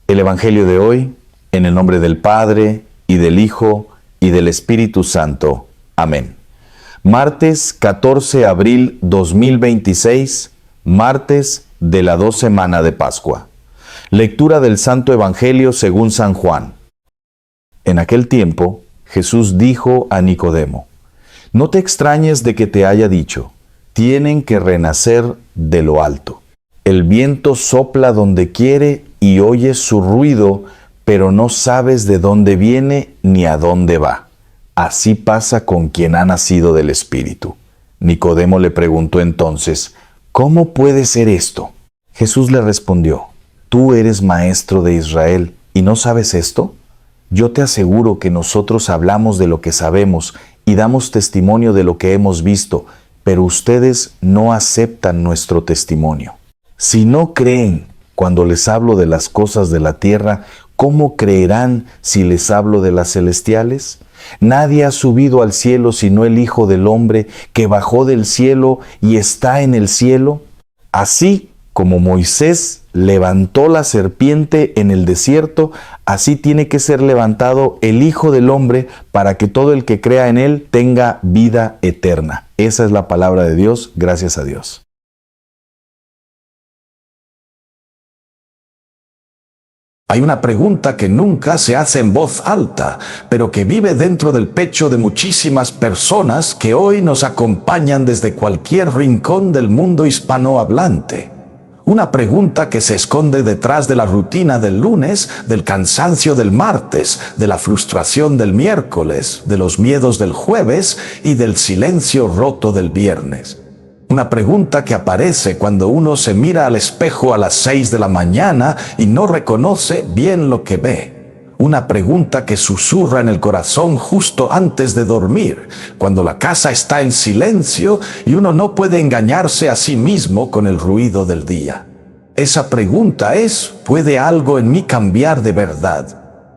El Evangelio de hoy, en el nombre del Padre, y del Hijo, y del Espíritu Santo. Amén. Martes 14 de abril 2026, martes de la 2 semana de Pascua. Lectura del Santo Evangelio según San Juan. En aquel tiempo, Jesús dijo a Nicodemo: No te extrañes de que te haya dicho, tienen que renacer de lo alto. El viento sopla donde quiere y oyes su ruido, pero no sabes de dónde viene ni a dónde va. Así pasa con quien ha nacido del Espíritu. Nicodemo le preguntó entonces: ¿Cómo puede ser esto? Jesús le respondió: ¿Tú eres maestro de Israel y no sabes esto? Yo te aseguro que nosotros hablamos de lo que sabemos y damos testimonio de lo que hemos visto, pero ustedes no aceptan nuestro testimonio. Si no creen cuando les hablo de las cosas de la tierra, ¿cómo creerán si les hablo de las celestiales? Nadie ha subido al cielo sino el Hijo del Hombre, que bajó del cielo y está en el cielo. Así como Moisés levantó la serpiente en el desierto, así tiene que ser levantado el Hijo del Hombre para que todo el que crea en él tenga vida eterna. Esa es la palabra de Dios. Gracias a Dios. Hay una pregunta que nunca se hace en voz alta, pero que vive dentro del pecho de muchísimas personas que hoy nos acompañan desde cualquier rincón del mundo hispanohablante. Una pregunta que se esconde detrás de la rutina del lunes, del cansancio del martes, de la frustración del miércoles, de los miedos del jueves y del silencio roto del viernes. Una pregunta que aparece cuando uno se mira al espejo a las 6 de la mañana y no reconoce bien lo que ve. Una pregunta que susurra en el corazón justo antes de dormir, cuando la casa está en silencio y uno no puede engañarse a sí mismo con el ruido del día. Esa pregunta es: ¿puede algo en mí cambiar de verdad?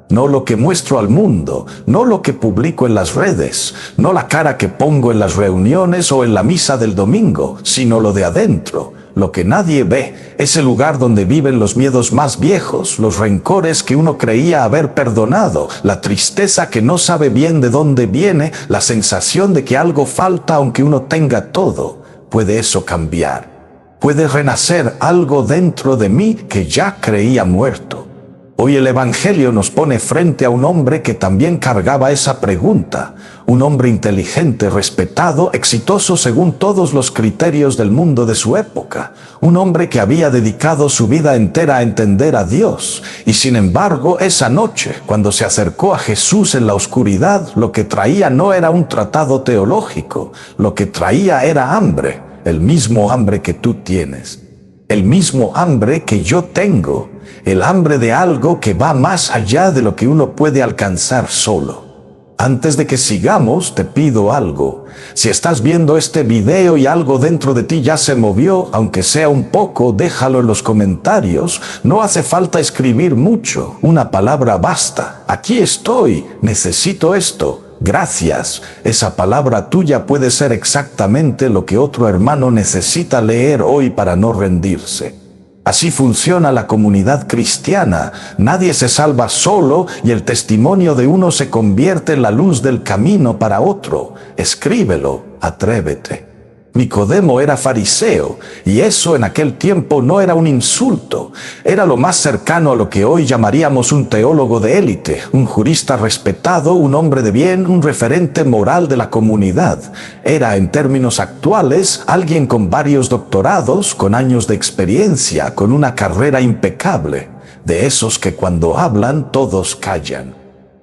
No lo que muestro al mundo, no lo que publico en las redes, no la cara que pongo en las reuniones o en la misa del domingo, sino lo de adentro, lo que nadie ve, ese lugar donde viven los miedos más viejos, los rencores que uno creía haber perdonado, la tristeza que no sabe bien de dónde viene, la sensación de que algo falta aunque uno tenga todo. ¿Puede eso cambiar? ¿Puede renacer algo dentro de mí que ya creía muerto? Hoy el Evangelio nos pone frente a un hombre que también cargaba esa pregunta, un hombre inteligente, respetado, exitoso según todos los criterios del mundo de su época, un hombre que había dedicado su vida entera a entender a Dios, y sin embargo esa noche, cuando se acercó a Jesús en la oscuridad, lo que traía no era un tratado teológico, lo que traía era hambre, el mismo hambre que tú tienes. El mismo hambre que yo tengo, el hambre de algo que va más allá de lo que uno puede alcanzar solo. Antes de que sigamos, te pido algo. Si estás viendo este video y algo dentro de ti ya se movió, aunque sea un poco, déjalo en los comentarios. No hace falta escribir mucho, una palabra basta. Aquí estoy, necesito esto. Gracias. Esa palabra tuya puede ser exactamente lo que otro hermano necesita leer hoy para no rendirse. Así funciona la comunidad cristiana. Nadie se salva solo y el testimonio de uno se convierte en la luz del camino para otro. Escríbelo, atrévete. Nicodemo era fariseo, y eso en aquel tiempo no era un insulto, era lo más cercano a lo que hoy llamaríamos un teólogo de élite, un jurista respetado, un hombre de bien, un referente moral de la comunidad. Era, en términos actuales, alguien con varios doctorados, con años de experiencia, con una carrera impecable, de esos que cuando hablan todos callan,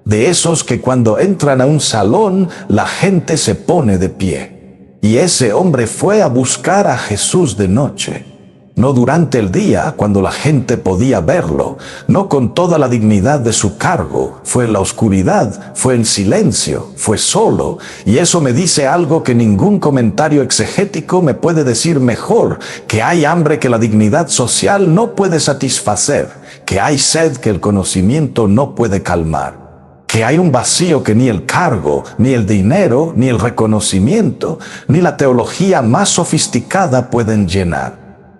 de esos que cuando entran a un salón la gente se pone de pie. Y ese hombre fue a buscar a Jesús de noche, no durante el día cuando la gente podía verlo, no con toda la dignidad de su cargo, fue en la oscuridad, fue en silencio, fue solo, y eso me dice algo que ningún comentario exegético me puede decir mejor, que hay hambre que la dignidad social no puede satisfacer, que hay sed que el conocimiento no puede calmar. Que hay un vacío que ni el cargo, ni el dinero, ni el reconocimiento, ni la teología más sofisticada pueden llenar.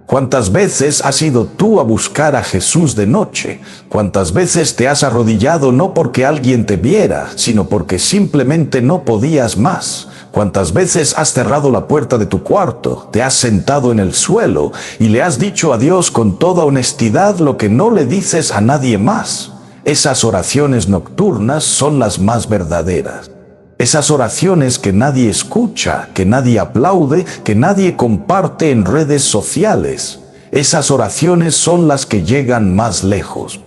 ¿Cuántas veces has ido tú a buscar a Jesús de noche? ¿Cuántas veces te has arrodillado no porque alguien te viera, sino porque simplemente no podías más? ¿Cuántas veces has cerrado la puerta de tu cuarto, te has sentado en el suelo y le has dicho a Dios con toda honestidad lo que no le dices a nadie más? Esas oraciones nocturnas son las más verdaderas. Esas oraciones que nadie escucha, que nadie aplaude, que nadie comparte en redes sociales. Esas oraciones son las que llegan más lejos.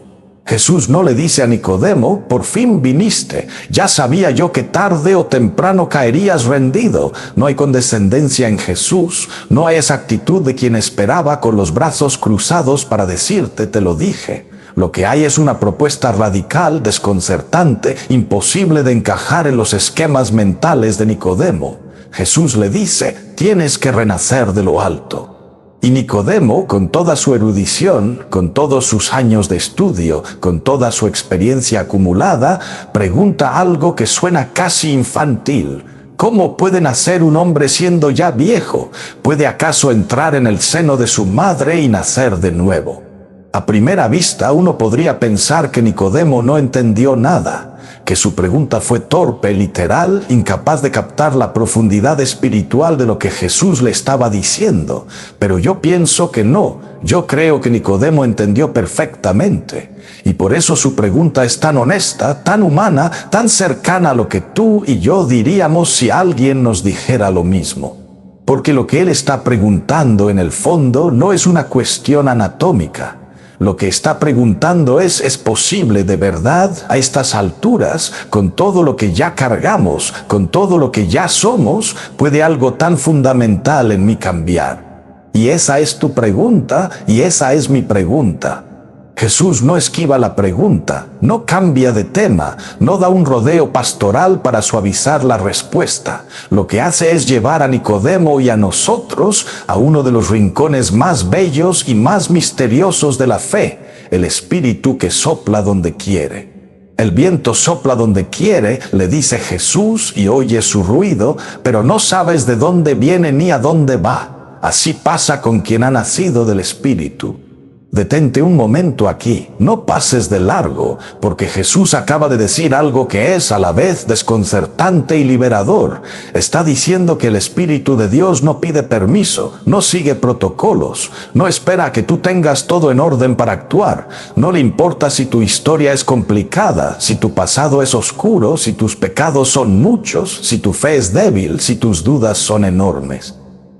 Jesús no le dice a Nicodemo, por fin viniste, ya sabía yo que tarde o temprano caerías rendido. No hay condescendencia en Jesús, no hay esa actitud de quien esperaba con los brazos cruzados para decirte, te lo dije. Lo que hay es una propuesta radical, desconcertante, imposible de encajar en los esquemas mentales de Nicodemo. Jesús le dice, tienes que renacer de lo alto. Y Nicodemo, con toda su erudición, con todos sus años de estudio, con toda su experiencia acumulada, pregunta algo que suena casi infantil. ¿Cómo puede nacer un hombre siendo ya viejo? ¿Puede acaso entrar en el seno de su madre y nacer de nuevo? A primera vista uno podría pensar que Nicodemo no entendió nada, que su pregunta fue torpe, literal, incapaz de captar la profundidad espiritual de lo que Jesús le estaba diciendo. Pero yo pienso que no, yo creo que Nicodemo entendió perfectamente. Y por eso su pregunta es tan honesta, tan humana, tan cercana a lo que tú y yo diríamos si alguien nos dijera lo mismo. Porque lo que él está preguntando en el fondo no es una cuestión anatómica. Lo que está preguntando ¿es posible de verdad a estas alturas, con todo lo que ya cargamos, con todo lo que ya somos, puede algo tan fundamental en mí cambiar? Y esa es tu pregunta, y esa es mi pregunta. Jesús no esquiva la pregunta, no cambia de tema, no da un rodeo pastoral para suavizar la respuesta. Lo que hace es llevar a Nicodemo y a nosotros a uno de los rincones más bellos y más misteriosos de la fe, el Espíritu que sopla donde quiere. El viento sopla donde quiere, le dice Jesús, y oyes su ruido, pero no sabes de dónde viene ni a dónde va. Así pasa con quien ha nacido del Espíritu. Detente un momento aquí, no pases de largo, porque Jesús acaba de decir algo que es a la vez desconcertante y liberador. Está diciendo que el Espíritu de Dios no pide permiso, no sigue protocolos, no espera a que tú tengas todo en orden para actuar. No le importa si tu historia es complicada, si tu pasado es oscuro, si tus pecados son muchos, si tu fe es débil, si tus dudas son enormes.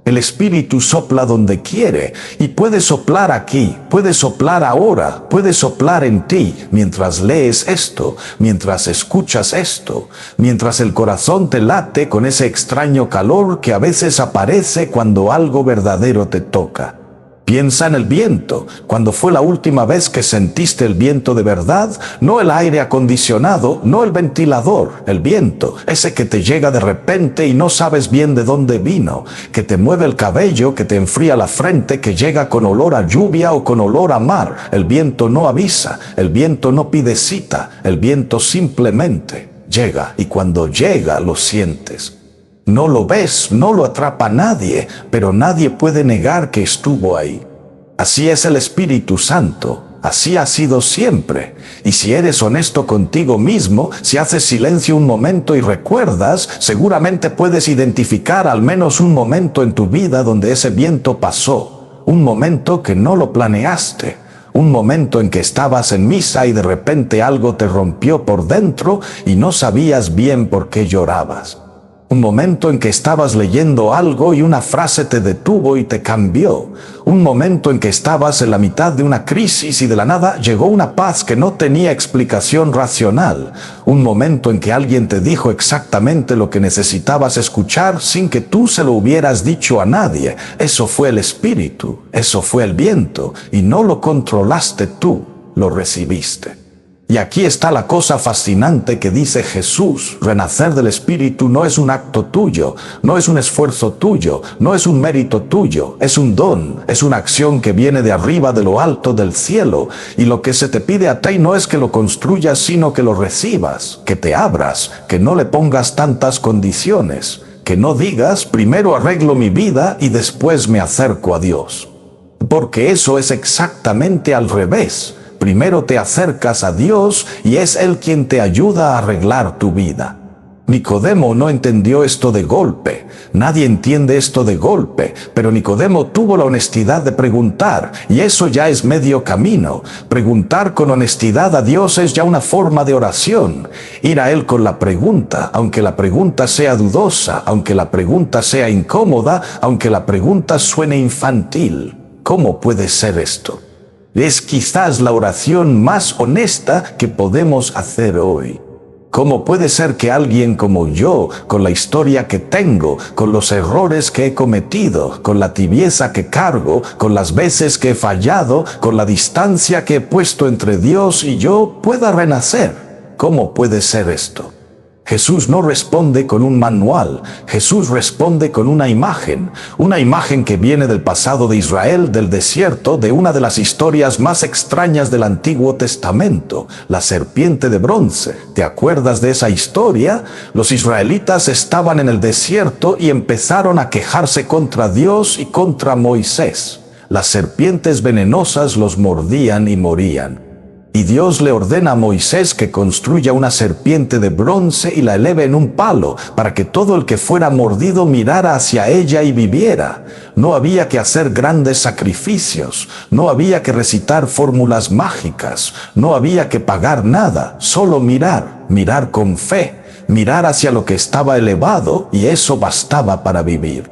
El Espíritu sopla donde quiere y puede soplar aquí, puede soplar ahora, puede soplar en ti mientras lees esto, mientras escuchas esto, mientras el corazón te late con ese extraño calor que a veces aparece cuando algo verdadero te toca. Piensa en el viento. ¿Cuándo fue la última vez que sentiste el viento de verdad? No el aire acondicionado, no el ventilador, el viento, ese que te llega de repente y no sabes bien de dónde vino, que te mueve el cabello, que te enfría la frente, que llega con olor a lluvia o con olor a mar. El viento no avisa, el viento no pide cita, el viento simplemente llega y cuando llega lo sientes. No lo ves, no lo atrapa nadie, pero nadie puede negar que estuvo ahí. Así es el Espíritu Santo, así ha sido siempre. Y si eres honesto contigo mismo, si haces silencio un momento y recuerdas, seguramente puedes identificar al menos un momento en tu vida donde ese viento pasó, un momento que no lo planeaste. Un momento en que estabas en misa y de repente algo te rompió por dentro y no sabías bien por qué llorabas. Un momento en que estabas leyendo algo y una frase te detuvo y te cambió. Un momento en que estabas en la mitad de una crisis y de la nada llegó una paz que no tenía explicación racional. Un momento en que alguien te dijo exactamente lo que necesitabas escuchar sin que tú se lo hubieras dicho a nadie. Eso fue el Espíritu, eso fue el viento, y no lo controlaste tú, lo recibiste. Y aquí está la cosa fascinante que dice Jesús: renacer del Espíritu no es un acto tuyo, no es un esfuerzo tuyo, no es un mérito tuyo, es un don, es una acción que viene de arriba, de lo alto del cielo. Y lo que se te pide a ti no es que lo construyas, sino que lo recibas, que te abras, que no le pongas tantas condiciones, que no digas primero arreglo mi vida y después me acerco a Dios. porque eso es exactamente al revés. Primero te acercas a Dios y es Él quien te ayuda a arreglar tu vida. Nicodemo no entendió esto de golpe. Nadie entiende esto de golpe, pero Nicodemo tuvo la honestidad de preguntar, y eso ya es medio camino. Preguntar con honestidad a Dios es ya una forma de oración. Ir a Él con la pregunta, aunque la pregunta sea dudosa, aunque la pregunta sea incómoda, aunque la pregunta suene infantil. ¿Cómo puede ser esto? Es quizás la oración más honesta que podemos hacer hoy. ¿Cómo puede ser que alguien como yo, con la historia que tengo, con los errores que he cometido, con la tibieza que cargo, con las veces que he fallado, con la distancia que he puesto entre Dios y yo, pueda renacer? ¿Cómo puede ser esto? Jesús no responde con un manual, Jesús responde con una imagen que viene del pasado de Israel, del desierto, de una de las historias más extrañas del Antiguo Testamento, la serpiente de bronce. ¿Te acuerdas de esa historia? Los israelitas estaban en el desierto y empezaron a quejarse contra Dios y contra Moisés. Las serpientes venenosas los mordían y morían. Y Dios le ordena a Moisés que construya una serpiente de bronce y la eleve en un palo, para que todo el que fuera mordido mirara hacia ella y viviera. No había que hacer grandes sacrificios, no había que recitar fórmulas mágicas, no había que pagar nada, solo mirar con fe, mirar hacia lo que estaba elevado, y eso bastaba para vivir.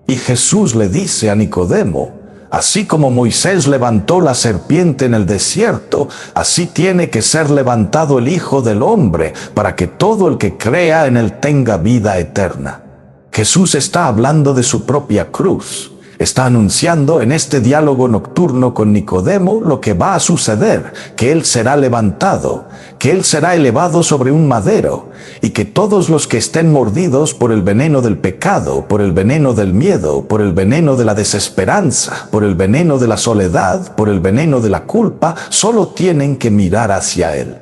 Y Jesús le dice a Nicodemo: así como Moisés levantó la serpiente en el desierto, así tiene que ser levantado el Hijo del Hombre, para que todo el que crea en él tenga vida eterna. Jesús está hablando de su propia cruz. Está anunciando en este diálogo nocturno con Nicodemo lo que va a suceder, que él será levantado, que él será elevado sobre un madero, y que todos los que estén mordidos por el veneno del pecado, por el veneno del miedo, por el veneno de la desesperanza, por el veneno de la soledad, por el veneno de la culpa, solo tienen que mirar hacia él.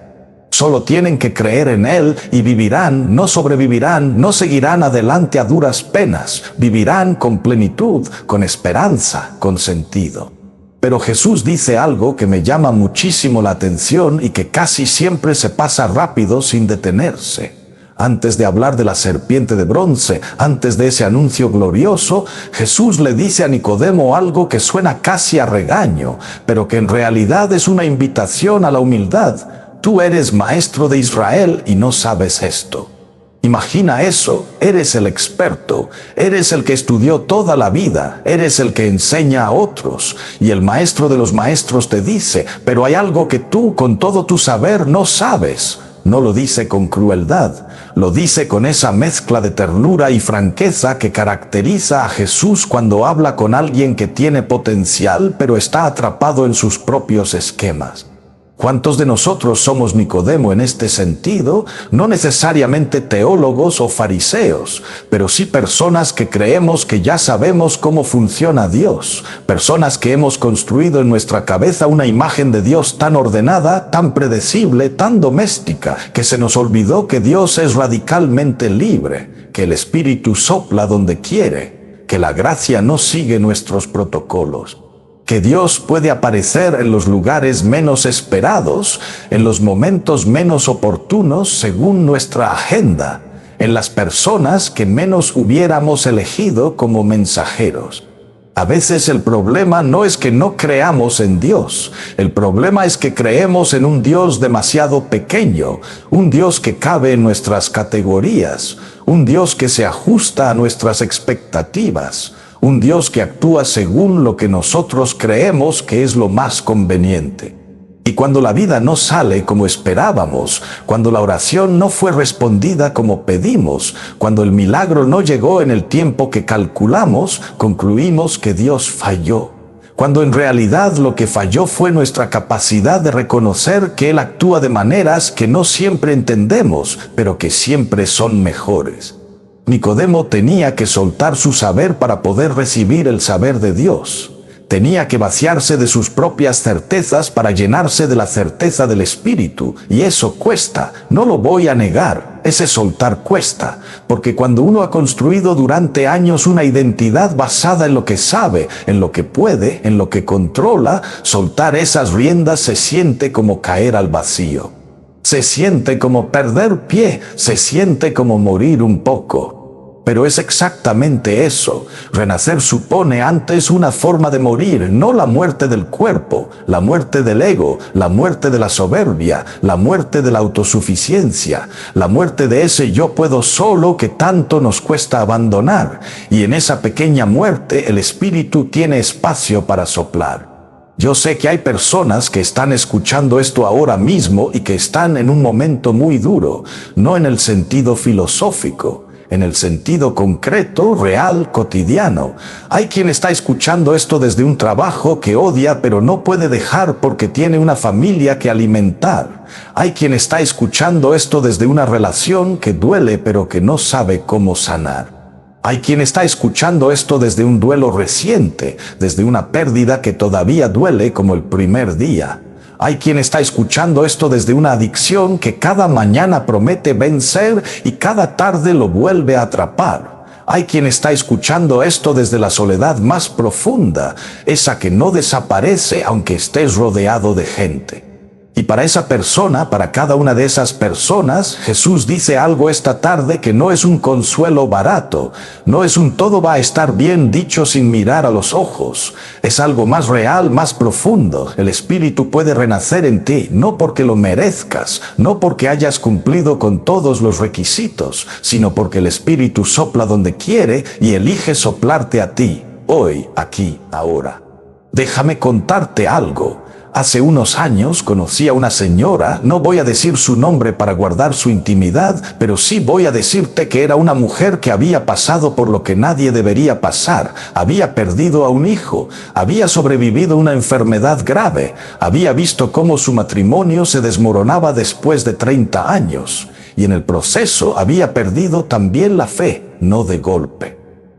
Solo tienen que creer en Él y vivirán, no sobrevivirán, no seguirán adelante a duras penas, vivirán con plenitud, con esperanza, con sentido. Pero Jesús dice algo que me llama muchísimo la atención y que casi siempre se pasa rápido sin detenerse. Antes de hablar de la serpiente de bronce, antes de ese anuncio glorioso, Jesús le dice a Nicodemo algo que suena casi a regaño, pero que en realidad es una invitación a la humildad. Tú eres maestro de Israel y no sabes esto. Imagina eso, eres el experto, eres el que estudió toda la vida, eres el que enseña a otros, y el maestro de los maestros te dice, pero hay algo que tú con todo tu saber no sabes. No lo dice con crueldad, lo dice con esa mezcla de ternura y franqueza que caracteriza a Jesús cuando habla con alguien que tiene potencial pero está atrapado en sus propios esquemas. ¿Cuántos de nosotros somos Nicodemo en este sentido? No necesariamente teólogos o fariseos, pero sí personas que creemos que ya sabemos cómo funciona Dios, personas que hemos construido en nuestra cabeza una imagen de Dios tan ordenada, tan predecible, tan doméstica, que se nos olvidó que Dios es radicalmente libre, que el Espíritu sopla donde quiere, que la gracia no sigue nuestros protocolos, que Dios puede aparecer en los lugares menos esperados, en los momentos menos oportunos según nuestra agenda, en las personas que menos hubiéramos elegido como mensajeros. A veces el problema no es que no creamos en Dios, el problema es que creemos en un Dios demasiado pequeño, un Dios que cabe en nuestras categorías, un Dios que se ajusta a nuestras expectativas, un Dios que actúa según lo que nosotros creemos que es lo más conveniente. Y cuando la vida no sale como esperábamos, cuando la oración no fue respondida como pedimos, cuando el milagro no llegó en el tiempo que calculamos, concluimos que Dios falló. Cuando en realidad lo que falló fue nuestra capacidad de reconocer que Él actúa de maneras que no siempre entendemos, pero que siempre son mejores. Nicodemo tenía que soltar su saber para poder recibir el saber de Dios. Tenía que vaciarse de sus propias certezas para llenarse de la certeza del Espíritu, y eso cuesta, no lo voy a negar. ese soltar cuesta, porque cuando uno ha construido durante años una identidad basada en lo que sabe, en lo que puede, en lo que controla, soltar esas riendas se siente como caer al vacío. Se siente como perder pie, se siente como morir un poco. Pero es exactamente eso. Renacer supone antes una forma de morir, no la muerte del cuerpo, la muerte del ego, la muerte de la soberbia, la muerte de la autosuficiencia, la muerte de ese yo puedo solo que tanto nos cuesta abandonar. Y en esa pequeña muerte el espíritu tiene espacio para soplar. Yo sé que hay personas que están escuchando esto ahora mismo y que están en un momento muy duro, no en el sentido filosófico, en el sentido concreto, real, cotidiano. Hay quien está escuchando esto desde un trabajo que odia pero no puede dejar porque tiene una familia que alimentar. Hay quien está escuchando esto desde una relación que duele pero que no sabe cómo sanar. Hay quien está escuchando esto desde un duelo reciente, desde una pérdida que todavía duele como el primer día. Hay quien está escuchando esto desde una adicción que cada mañana promete vencer y cada tarde lo vuelve a atrapar. Hay quien está escuchando esto desde la soledad más profunda, esa que no desaparece aunque estés rodeado de gente. Y para esa persona, para cada una de esas personas, Jesús dice algo esta tarde que no es un consuelo barato, no es un todo va a estar bien dicho sin mirar a los ojos. Es algo más real, más profundo. El Espíritu puede renacer en ti, no porque lo merezcas, no porque hayas cumplido con todos los requisitos, sino porque el Espíritu sopla donde quiere y elige soplarte a ti, hoy, aquí, ahora. Déjame contarte algo. Hace unos años conocí a una señora, no voy a decir su nombre para guardar su intimidad, pero sí voy a decirte que era una mujer que había pasado por lo que nadie debería pasar. Había perdido a un hijo, había sobrevivido a una enfermedad grave, había visto cómo su matrimonio se desmoronaba después de 30 años, y en el proceso había perdido también la fe, no de golpe.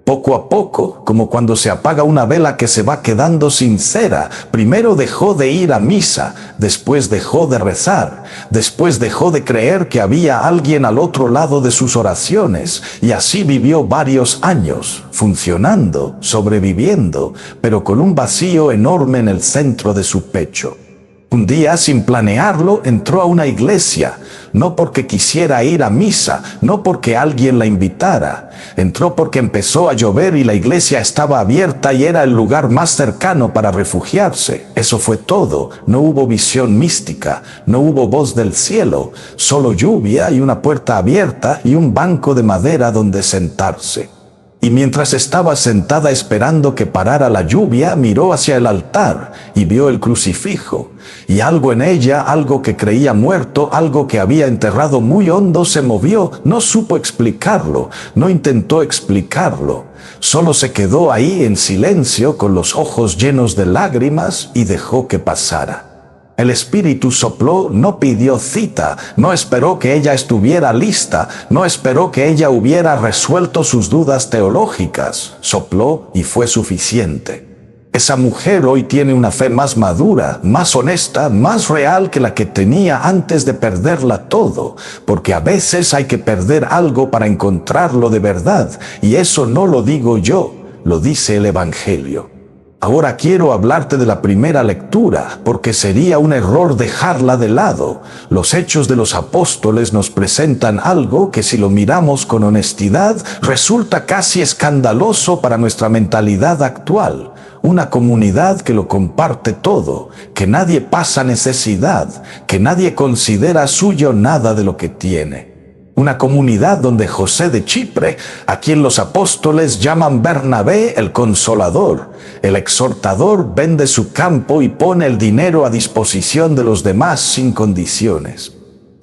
Poco a poco, como cuando se apaga una vela que se va quedando sin cera, primero dejó de ir a misa, después dejó de rezar, después dejó de creer que había alguien al otro lado de sus oraciones, y así vivió varios años, funcionando, sobreviviendo, pero con un vacío enorme en el centro de su pecho. Un día, sin planearlo, entró a una iglesia, no porque quisiera ir a misa, no porque alguien la invitara. Entró porque empezó a llover y la iglesia estaba abierta y era el lugar más cercano para refugiarse. Eso fue todo. No hubo visión mística, no hubo voz del cielo, solo lluvia y una puerta abierta y un banco de madera donde sentarse. Y mientras estaba sentada esperando que parara la lluvia, miró hacia el altar y vio el crucifijo. Y algo en ella, algo que creía muerto, algo que había enterrado muy hondo, se movió. No supo explicarlo, no intentó explicarlo. Solo se quedó ahí en silencio, con los ojos llenos de lágrimas, y dejó que pasara. El Espíritu sopló, no pidió cita, no esperó que ella estuviera lista, no esperó que ella hubiera resuelto sus dudas teológicas. Sopló y fue suficiente. Esa mujer hoy tiene una fe más madura, más honesta, más real que la que tenía antes de perderla todo, porque a veces hay que perder algo para encontrarlo de verdad, y eso no lo digo yo, lo dice el Evangelio. Ahora quiero hablarte de la primera lectura, porque sería un error dejarla de lado. Los Hechos de los Apóstoles nos presentan algo que, si lo miramos con honestidad, resulta casi escandaloso para nuestra mentalidad actual. Una comunidad que lo comparte todo, que nadie pasa necesidad, que nadie considera suyo nada de lo que tiene. Una comunidad donde José de Chipre, a quien los apóstoles llaman Bernabé, el consolador, el exhortador, vende su campo y pone el dinero a disposición de los demás sin condiciones.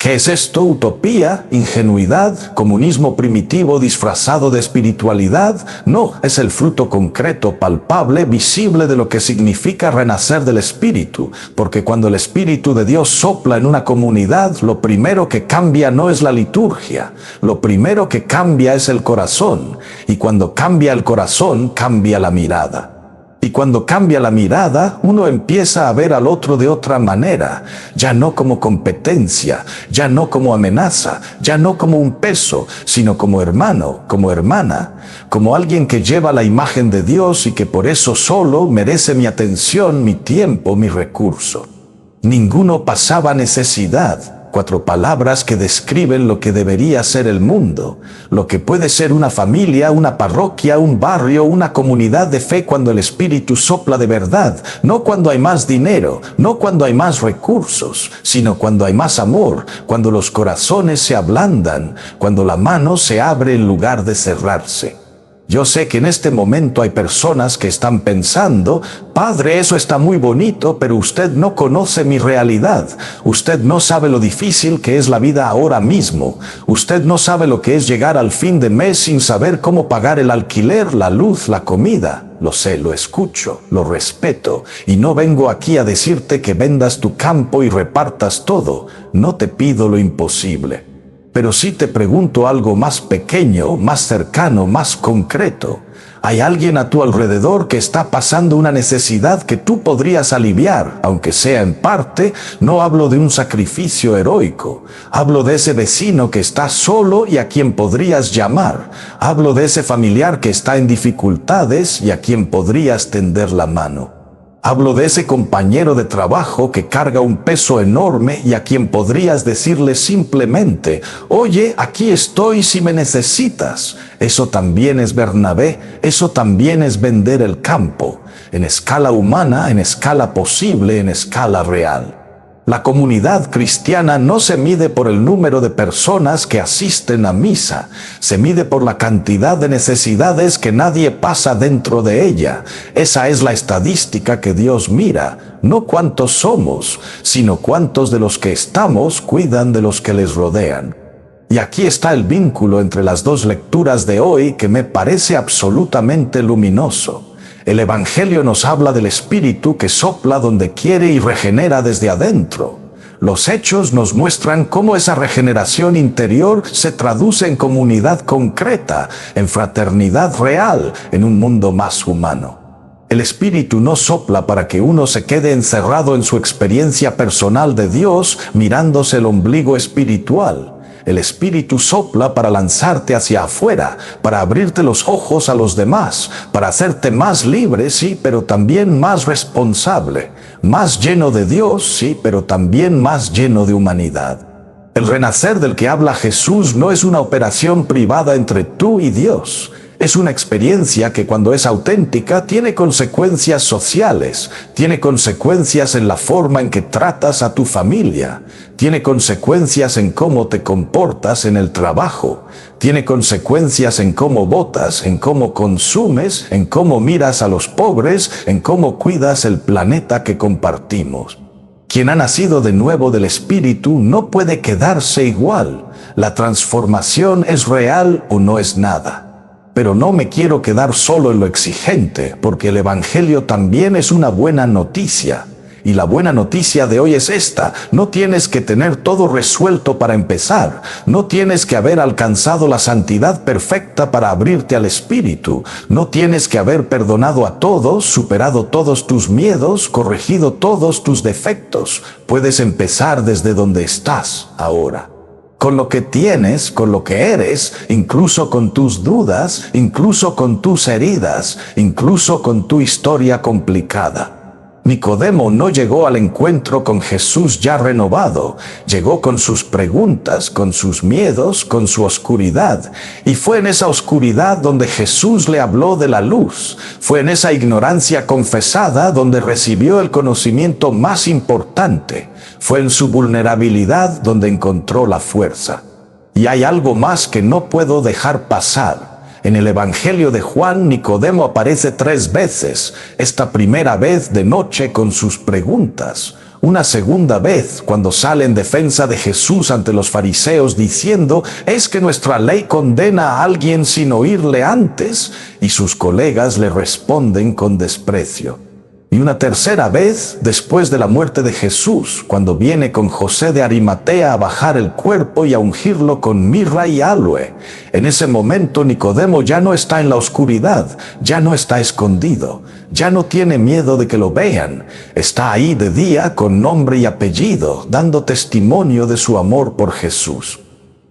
¿Qué es esto? ¿Utopía? ¿Ingenuidad? ¿Comunismo primitivo disfrazado de espiritualidad? No, es el fruto concreto, palpable, visible de lo que significa renacer del Espíritu, porque cuando el Espíritu de Dios sopla en una comunidad, lo primero que cambia no es la liturgia, lo primero que cambia es el corazón, y cuando cambia el corazón, cambia la mirada. Y cuando cambia la mirada, uno empieza a ver al otro de otra manera, ya no como competencia, ya no como amenaza, ya no como un peso, sino como hermano, como hermana, como alguien que lleva la imagen de Dios y que por eso solo merece mi atención, mi tiempo, mi recurso. Ninguno pasaba necesidad. 4 palabras que describen lo que debería ser el mundo, lo que puede ser una familia, una parroquia, un barrio, una comunidad de fe cuando el Espíritu sopla de verdad, no cuando hay más dinero, no cuando hay más recursos, sino cuando hay más amor, cuando los corazones se ablandan, cuando la mano se abre en lugar de cerrarse. Yo sé que en este momento hay personas que están pensando, Padre, eso está muy bonito, pero usted no conoce mi realidad. Usted no sabe lo difícil que es la vida ahora mismo. Usted no sabe lo que es llegar al fin de mes sin saber cómo pagar el alquiler, la luz, la comida. Lo sé, lo escucho, lo respeto, y no vengo aquí a decirte que vendas tu campo y repartas todo. No te pido lo imposible. Pero sí te pregunto algo más pequeño, más cercano, más concreto. ¿Hay alguien a tu alrededor que está pasando una necesidad que tú podrías aliviar, aunque sea en parte? No hablo de un sacrificio heroico. Hablo de ese vecino que está solo y a quien podrías llamar. Hablo de ese familiar que está en dificultades y a quien podrías tender la mano. Hablo de ese compañero de trabajo que carga un peso enorme y a quien podrías decirle simplemente, oye, aquí estoy si me necesitas. Eso también es Bernabé, eso también es vender el campo, en escala humana, en escala posible, en escala real. La comunidad cristiana no se mide por el número de personas que asisten a misa, se mide por la cantidad de necesidades que nadie pasa dentro de ella. Esa es la estadística que Dios mira, no cuántos somos, sino cuántos de los que estamos cuidan de los que les rodean. Y aquí está el vínculo entre las 2 lecturas de hoy que me parece absolutamente luminoso. El Evangelio nos habla del Espíritu que sopla donde quiere y regenera desde adentro. Los hechos nos muestran cómo esa regeneración interior se traduce en comunidad concreta, en fraternidad real, en un mundo más humano. El Espíritu no sopla para que uno se quede encerrado en su experiencia personal de Dios, mirándose el ombligo espiritual. El Espíritu sopla para lanzarte hacia afuera, para abrirte los ojos a los demás, para hacerte más libre, sí, pero también más responsable, más lleno de Dios, sí, pero también más lleno de humanidad. El renacer del que habla Jesús no es una operación privada entre tú y Dios. Es una experiencia que cuando es auténtica tiene consecuencias sociales, tiene consecuencias en la forma en que tratas a tu familia, tiene consecuencias en cómo te comportas en el trabajo, tiene consecuencias en cómo votas, en cómo consumes, en cómo miras a los pobres, en cómo cuidas el planeta que compartimos. Quien ha nacido de nuevo del Espíritu no puede quedarse igual. La transformación es real o no es nada. Pero no me quiero quedar solo en lo exigente, porque el Evangelio también es una buena noticia. Y la buena noticia de hoy es esta: no tienes que tener todo resuelto para empezar, no tienes que haber alcanzado la santidad perfecta para abrirte al Espíritu, no tienes que haber perdonado a todos, superado todos tus miedos, corregido todos tus defectos. Puedes empezar desde donde estás ahora. Con lo que tienes, con lo que eres, incluso con tus dudas, incluso con tus heridas, incluso con tu historia complicada. Nicodemo no llegó al encuentro con Jesús ya renovado, llegó con sus preguntas, con sus miedos, con su oscuridad. Y fue en esa oscuridad donde Jesús le habló de la luz. Fue en esa ignorancia confesada donde recibió el conocimiento más importante. Fue en su vulnerabilidad donde encontró la fuerza. Y hay algo más que no puedo dejar pasar. En el Evangelio de Juan, Nicodemo aparece 3 veces. Esta primera vez de noche con sus preguntas. Una segunda vez cuando sale en defensa de Jesús ante los fariseos diciendo: ¿es que nuestra ley condena a alguien sin oírle antes? Y sus colegas le responden con desprecio. Y una tercera vez, después de la muerte de Jesús, cuando viene con José de Arimatea a bajar el cuerpo y a ungirlo con mirra y aloe. En ese momento Nicodemo ya no está en la oscuridad, ya no está escondido, ya no tiene miedo de que lo vean. Está ahí de día con nombre y apellido, dando testimonio de su amor por Jesús.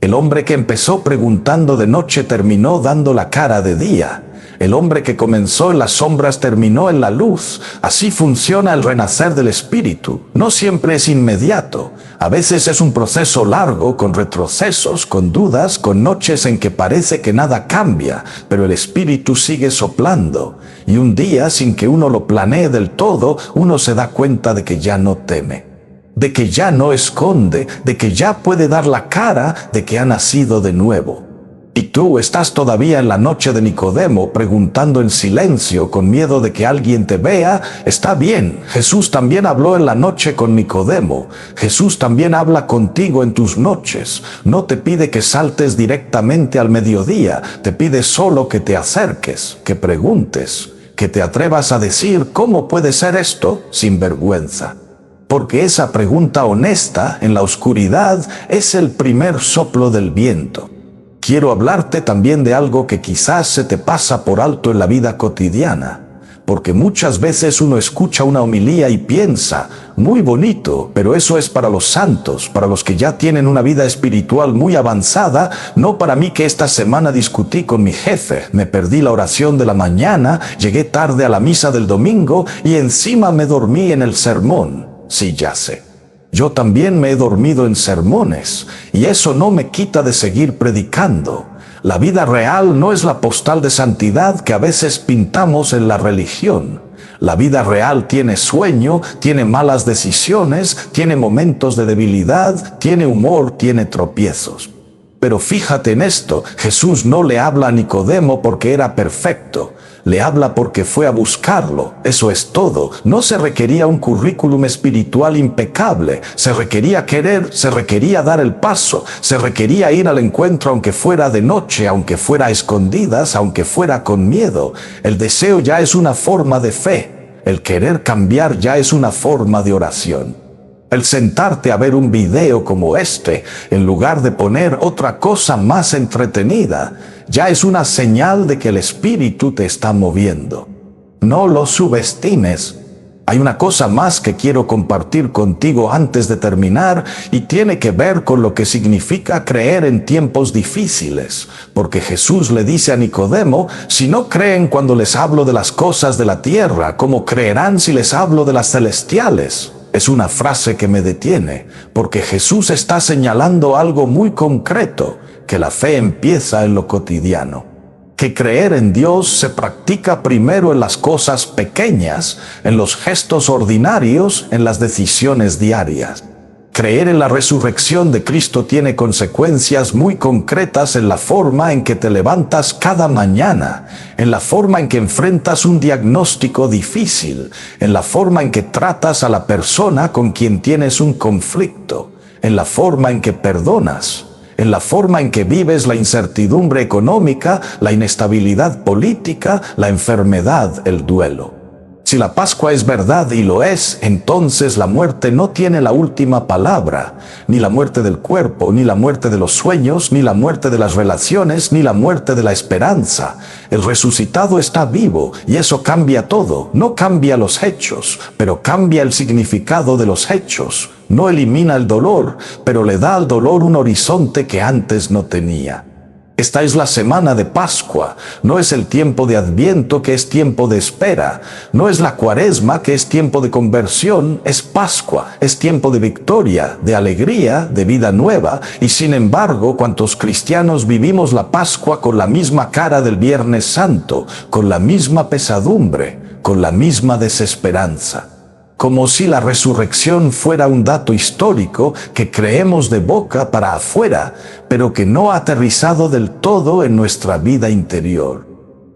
El hombre que empezó preguntando de noche terminó dando la cara de día. El hombre que comenzó en las sombras terminó en la luz. Así funciona el renacer del espíritu. No siempre es inmediato. A veces es un proceso largo, con retrocesos, con dudas, con noches en que parece que nada cambia, pero el espíritu sigue soplando. Y un día, sin que uno lo planee del todo, uno se da cuenta de que ya no teme, de que ya no esconde, de que ya puede dar la cara, de que ha nacido de nuevo. Y tú estás todavía en la noche de Nicodemo preguntando en silencio con miedo de que alguien te vea. Está bien, Jesús también habló en la noche con Nicodemo. Jesús también habla contigo en tus noches. No te pide que saltes directamente al mediodía, te pide solo que te acerques, que preguntes, que te atrevas a decir ¿cómo puede ser esto? Sin vergüenza. Porque esa pregunta honesta en la oscuridad es el primer soplo del viento. Quiero hablarte también de algo que quizás se te pasa por alto en la vida cotidiana, porque muchas veces uno escucha una homilía y piensa, muy bonito, pero eso es para los santos, para los que ya tienen una vida espiritual muy avanzada, no para mí que esta semana discutí con mi jefe, me perdí la oración de la mañana, llegué tarde a la misa del domingo y encima me dormí en el sermón. Sí, ya sé. Yo también me he dormido en sermones, y eso no me quita de seguir predicando. La vida real no es la postal de santidad que a veces pintamos en la religión. La vida real tiene sueño, tiene malas decisiones, tiene momentos de debilidad, tiene humor, tiene tropiezos. Pero fíjate en esto, Jesús no le habla a Nicodemo porque era perfecto. Le habla porque fue a buscarlo, eso es todo. No se requería un currículum espiritual impecable, se requería querer, se requería dar el paso, se requería ir al encuentro aunque fuera de noche, aunque fuera a escondidas, aunque fuera con miedo. El deseo ya es una forma de fe, el querer cambiar ya es una forma de oración. El sentarte a ver un video como este, en lugar de poner otra cosa más entretenida, ya es una señal de que el espíritu te está moviendo. No lo subestimes. Hay una cosa más que quiero compartir contigo antes de terminar y tiene que ver con lo que significa creer en tiempos difíciles. Porque Jesús le dice a Nicodemo, si no creen cuando les hablo de las cosas de la tierra, ¿cómo creerán si les hablo de las celestiales? Es una frase que me detiene, porque Jesús está señalando algo muy concreto, que la fe empieza en lo cotidiano. Que creer en Dios se practica primero en las cosas pequeñas, en los gestos ordinarios, en las decisiones diarias. Creer en la resurrección de Cristo tiene consecuencias muy concretas en la forma en que te levantas cada mañana, en la forma en que enfrentas un diagnóstico difícil, en la forma en que tratas a la persona con quien tienes un conflicto, en la forma en que perdonas, en la forma en que vives la incertidumbre económica, la inestabilidad política, la enfermedad, el duelo. Si la Pascua es verdad y lo es, entonces la muerte no tiene la última palabra, ni la muerte del cuerpo, ni la muerte de los sueños, ni la muerte de las relaciones, ni la muerte de la esperanza. El resucitado está vivo y eso cambia todo. No cambia los hechos, pero cambia el significado de los hechos. No elimina el dolor, pero le da al dolor un horizonte que antes no tenía. Esta es la semana de Pascua, no es el tiempo de Adviento que es tiempo de espera, no es la Cuaresma que es tiempo de conversión, es Pascua, es tiempo de victoria, de alegría, de vida nueva, y sin embargo, cuantos cristianos vivimos la Pascua con la misma cara del Viernes Santo, con la misma pesadumbre, con la misma desesperanza. Como si la resurrección fuera un dato histórico que creemos de boca para afuera, pero que no ha aterrizado del todo en nuestra vida interior.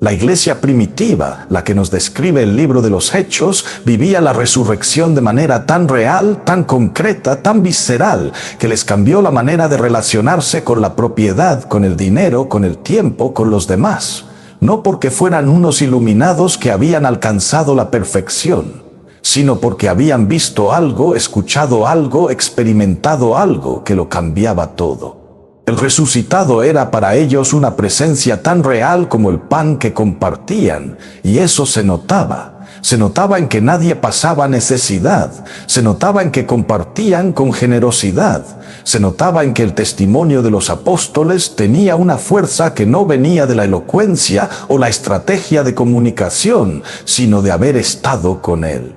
La iglesia primitiva, la que nos describe el libro de los Hechos, vivía la resurrección de manera tan real, tan concreta, tan visceral, que les cambió la manera de relacionarse con la propiedad, con el dinero, con el tiempo, con los demás. No porque fueran unos iluminados que habían alcanzado la perfección. sino porque habían visto algo, escuchado algo, experimentado algo que lo cambiaba todo. El resucitado era para ellos una presencia tan real como el pan que compartían, y eso se notaba. Se notaba en que nadie pasaba necesidad, se notaba en que compartían con generosidad, se notaba en que el testimonio de los apóstoles tenía una fuerza que no venía de la elocuencia o la estrategia de comunicación, sino de haber estado con él.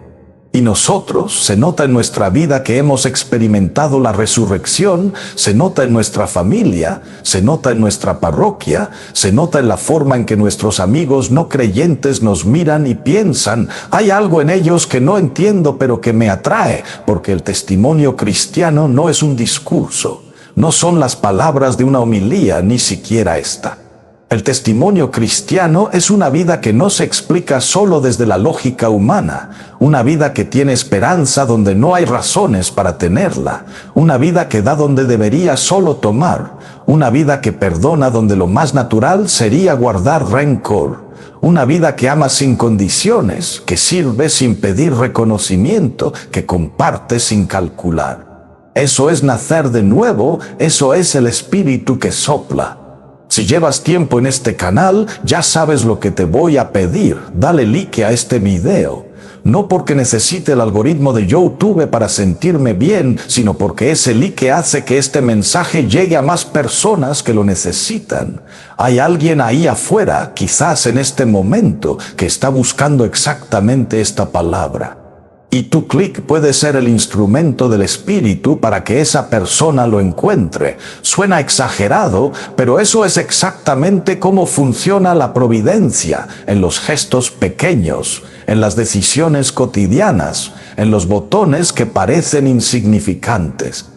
Y nosotros, se nota en nuestra vida que hemos experimentado la resurrección, se nota en nuestra familia, se nota en nuestra parroquia, se nota en la forma en que nuestros amigos no creyentes nos miran y piensan, hay algo en ellos que no entiendo pero que me atrae, porque el testimonio cristiano no es un discurso, no son las palabras de una homilía, ni siquiera esta. El testimonio cristiano es una vida que no se explica solo desde la lógica humana, una vida que tiene esperanza donde no hay razones para tenerla, una vida que da donde debería solo tomar, una vida que perdona donde lo más natural sería guardar rencor, una vida que ama sin condiciones, que sirve sin pedir reconocimiento, que comparte sin calcular. Eso es nacer de nuevo, eso es el Espíritu que sopla. Si llevas tiempo en este canal, ya sabes lo que te voy a pedir. Dale like a este video. No porque necesite el algoritmo de YouTube para sentirme bien, sino porque ese like hace que este mensaje llegue a más personas que lo necesitan. Hay alguien ahí afuera, quizás en este momento, que está buscando exactamente esta palabra. Y tu clic puede ser el instrumento del Espíritu para que esa persona lo encuentre. Suena exagerado, pero eso es exactamente cómo funciona la providencia, en los gestos pequeños, en las decisiones cotidianas, en los botones que parecen insignificantes.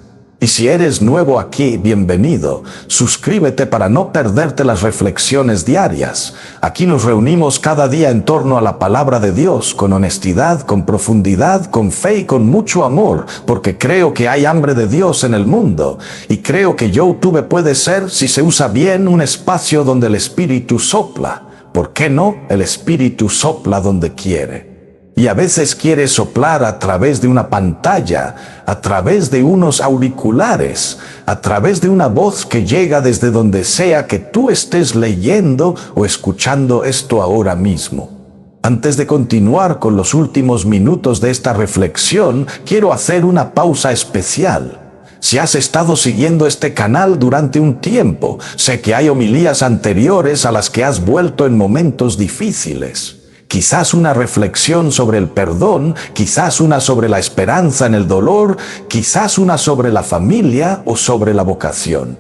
Y si eres nuevo aquí, bienvenido. Suscríbete para no perderte las reflexiones diarias. Aquí nos reunimos cada día en torno a la palabra de Dios, con honestidad, con profundidad, con fe y con mucho amor, porque creo que hay hambre de Dios en el mundo. Y creo que YouTube puede ser, si se usa bien, un espacio donde el Espíritu sopla. ¿Por qué no? El Espíritu sopla donde quiere. Y a veces quiere soplar a través de una pantalla, a través de unos auriculares, a través de una voz que llega desde donde sea que tú estés leyendo o escuchando esto ahora mismo. Antes de continuar con los últimos minutos de esta reflexión, quiero hacer una pausa especial. Si has estado siguiendo este canal durante un tiempo, sé que hay homilías anteriores a las que has vuelto en momentos difíciles. Quizás una reflexión sobre el perdón, quizás una sobre la esperanza en el dolor, quizás una sobre la familia o sobre la vocación.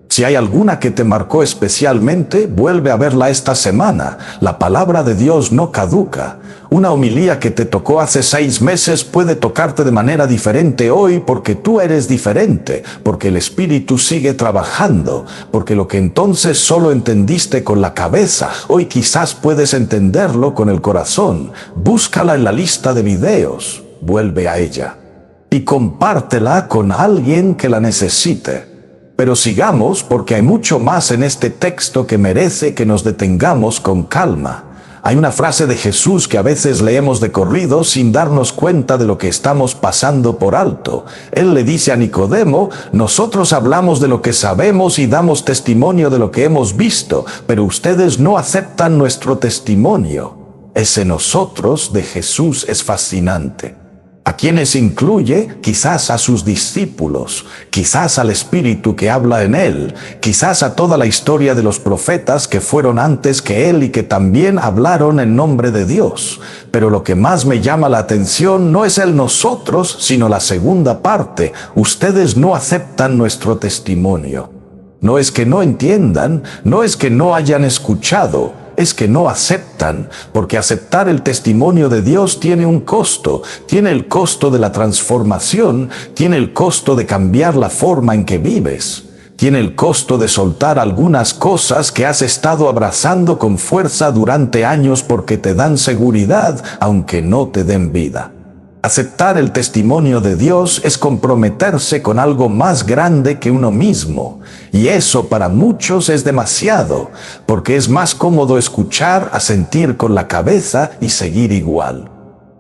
Si hay alguna que te marcó especialmente, vuelve a verla esta semana. La palabra de Dios no caduca. Una homilía que te tocó hace 6 meses puede tocarte de manera diferente hoy porque tú eres diferente, porque el Espíritu sigue trabajando, porque lo que entonces solo entendiste con la cabeza, hoy quizás puedes entenderlo con el corazón. Búscala en la lista de videos, vuelve a ella y compártela con alguien que la necesite. Pero sigamos porque hay mucho más en este texto que merece que nos detengamos con calma. Hay una frase de Jesús que a veces leemos de corrido sin darnos cuenta de lo que estamos pasando por alto. Él le dice a Nicodemo, nosotros hablamos de lo que sabemos y damos testimonio de lo que hemos visto, pero ustedes no aceptan nuestro testimonio. Ese nosotros de Jesús es fascinante. ¿A quienes incluye? Quizás a sus discípulos, quizás al Espíritu que habla en él, quizás a toda la historia de los profetas que fueron antes que él y que también hablaron en nombre de Dios. Pero lo que más me llama la atención no es el nosotros, sino la segunda parte. Ustedes no aceptan nuestro testimonio. No es que no entiendan, no es que no hayan escuchado, es que no aceptan, porque aceptar el testimonio de Dios tiene un costo, tiene el costo de la transformación, tiene el costo de cambiar la forma en que vives, tiene el costo de soltar algunas cosas que has estado abrazando con fuerza durante años porque te dan seguridad, aunque no te den vida. Aceptar el testimonio de Dios es comprometerse con algo más grande que uno mismo, y eso para muchos es demasiado, porque es más cómodo escuchar a sentir con la cabeza y seguir igual.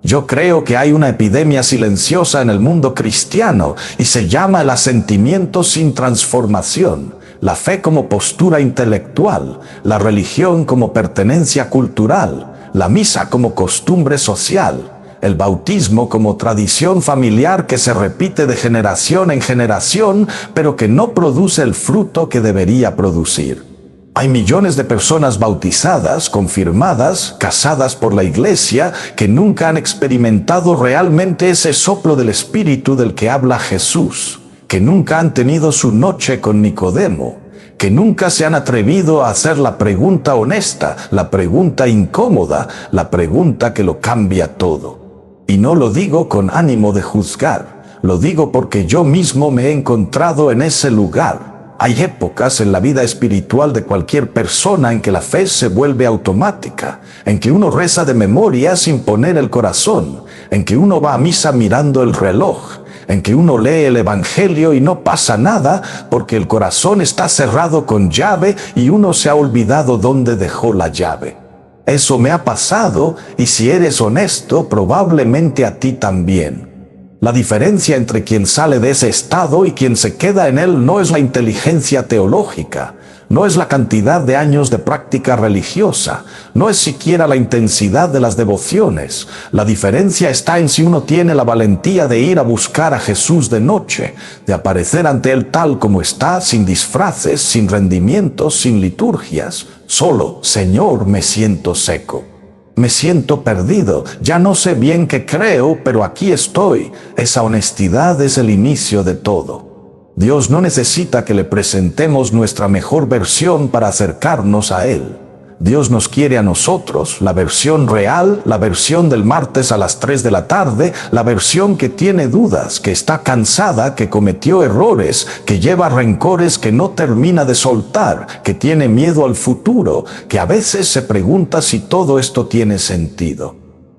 Yo creo que hay una epidemia silenciosa en el mundo cristiano y se llama el asentimiento sin transformación, la fe como postura intelectual, la religión como pertenencia cultural, la misa como costumbre social, el bautismo como tradición familiar que se repite de generación en generación, pero que no produce el fruto que debería producir. Hay millones de personas bautizadas, confirmadas, casadas por la iglesia, que nunca han experimentado realmente ese soplo del Espíritu del que habla Jesús, que nunca han tenido su noche con Nicodemo, que nunca se han atrevido a hacer la pregunta honesta, la pregunta incómoda, la pregunta que lo cambia todo. Y no lo digo con ánimo de juzgar, lo digo porque yo mismo me he encontrado en ese lugar. Hay épocas en la vida espiritual de cualquier persona en que la fe se vuelve automática, en que uno reza de memoria sin poner el corazón, en que uno va a misa mirando el reloj, en que uno lee el Evangelio y no pasa nada porque el corazón está cerrado con llave y uno se ha olvidado dónde dejó la llave. Eso me ha pasado y si eres honesto, probablemente a ti también. La diferencia entre quien sale de ese estado y quien se queda en él no es la inteligencia teológica, no es la cantidad de años de práctica religiosa, no es siquiera la intensidad de las devociones. La diferencia está en si uno tiene la valentía de ir a buscar a Jesús de noche, de aparecer ante él tal como está, sin disfraces, sin rendimientos, sin liturgias. Solo, Señor, me siento seco. Me siento perdido, ya no sé bien qué creo, pero aquí estoy. Esa honestidad es el inicio de todo. Dios no necesita que le presentemos nuestra mejor versión para acercarnos a Él. Dios nos quiere a nosotros, la versión real, la versión del martes a las 3 de la tarde, la versión que tiene dudas, que está cansada, que cometió errores, que lleva rencores que no termina de soltar, que tiene miedo al futuro, que a veces se pregunta si todo esto tiene sentido.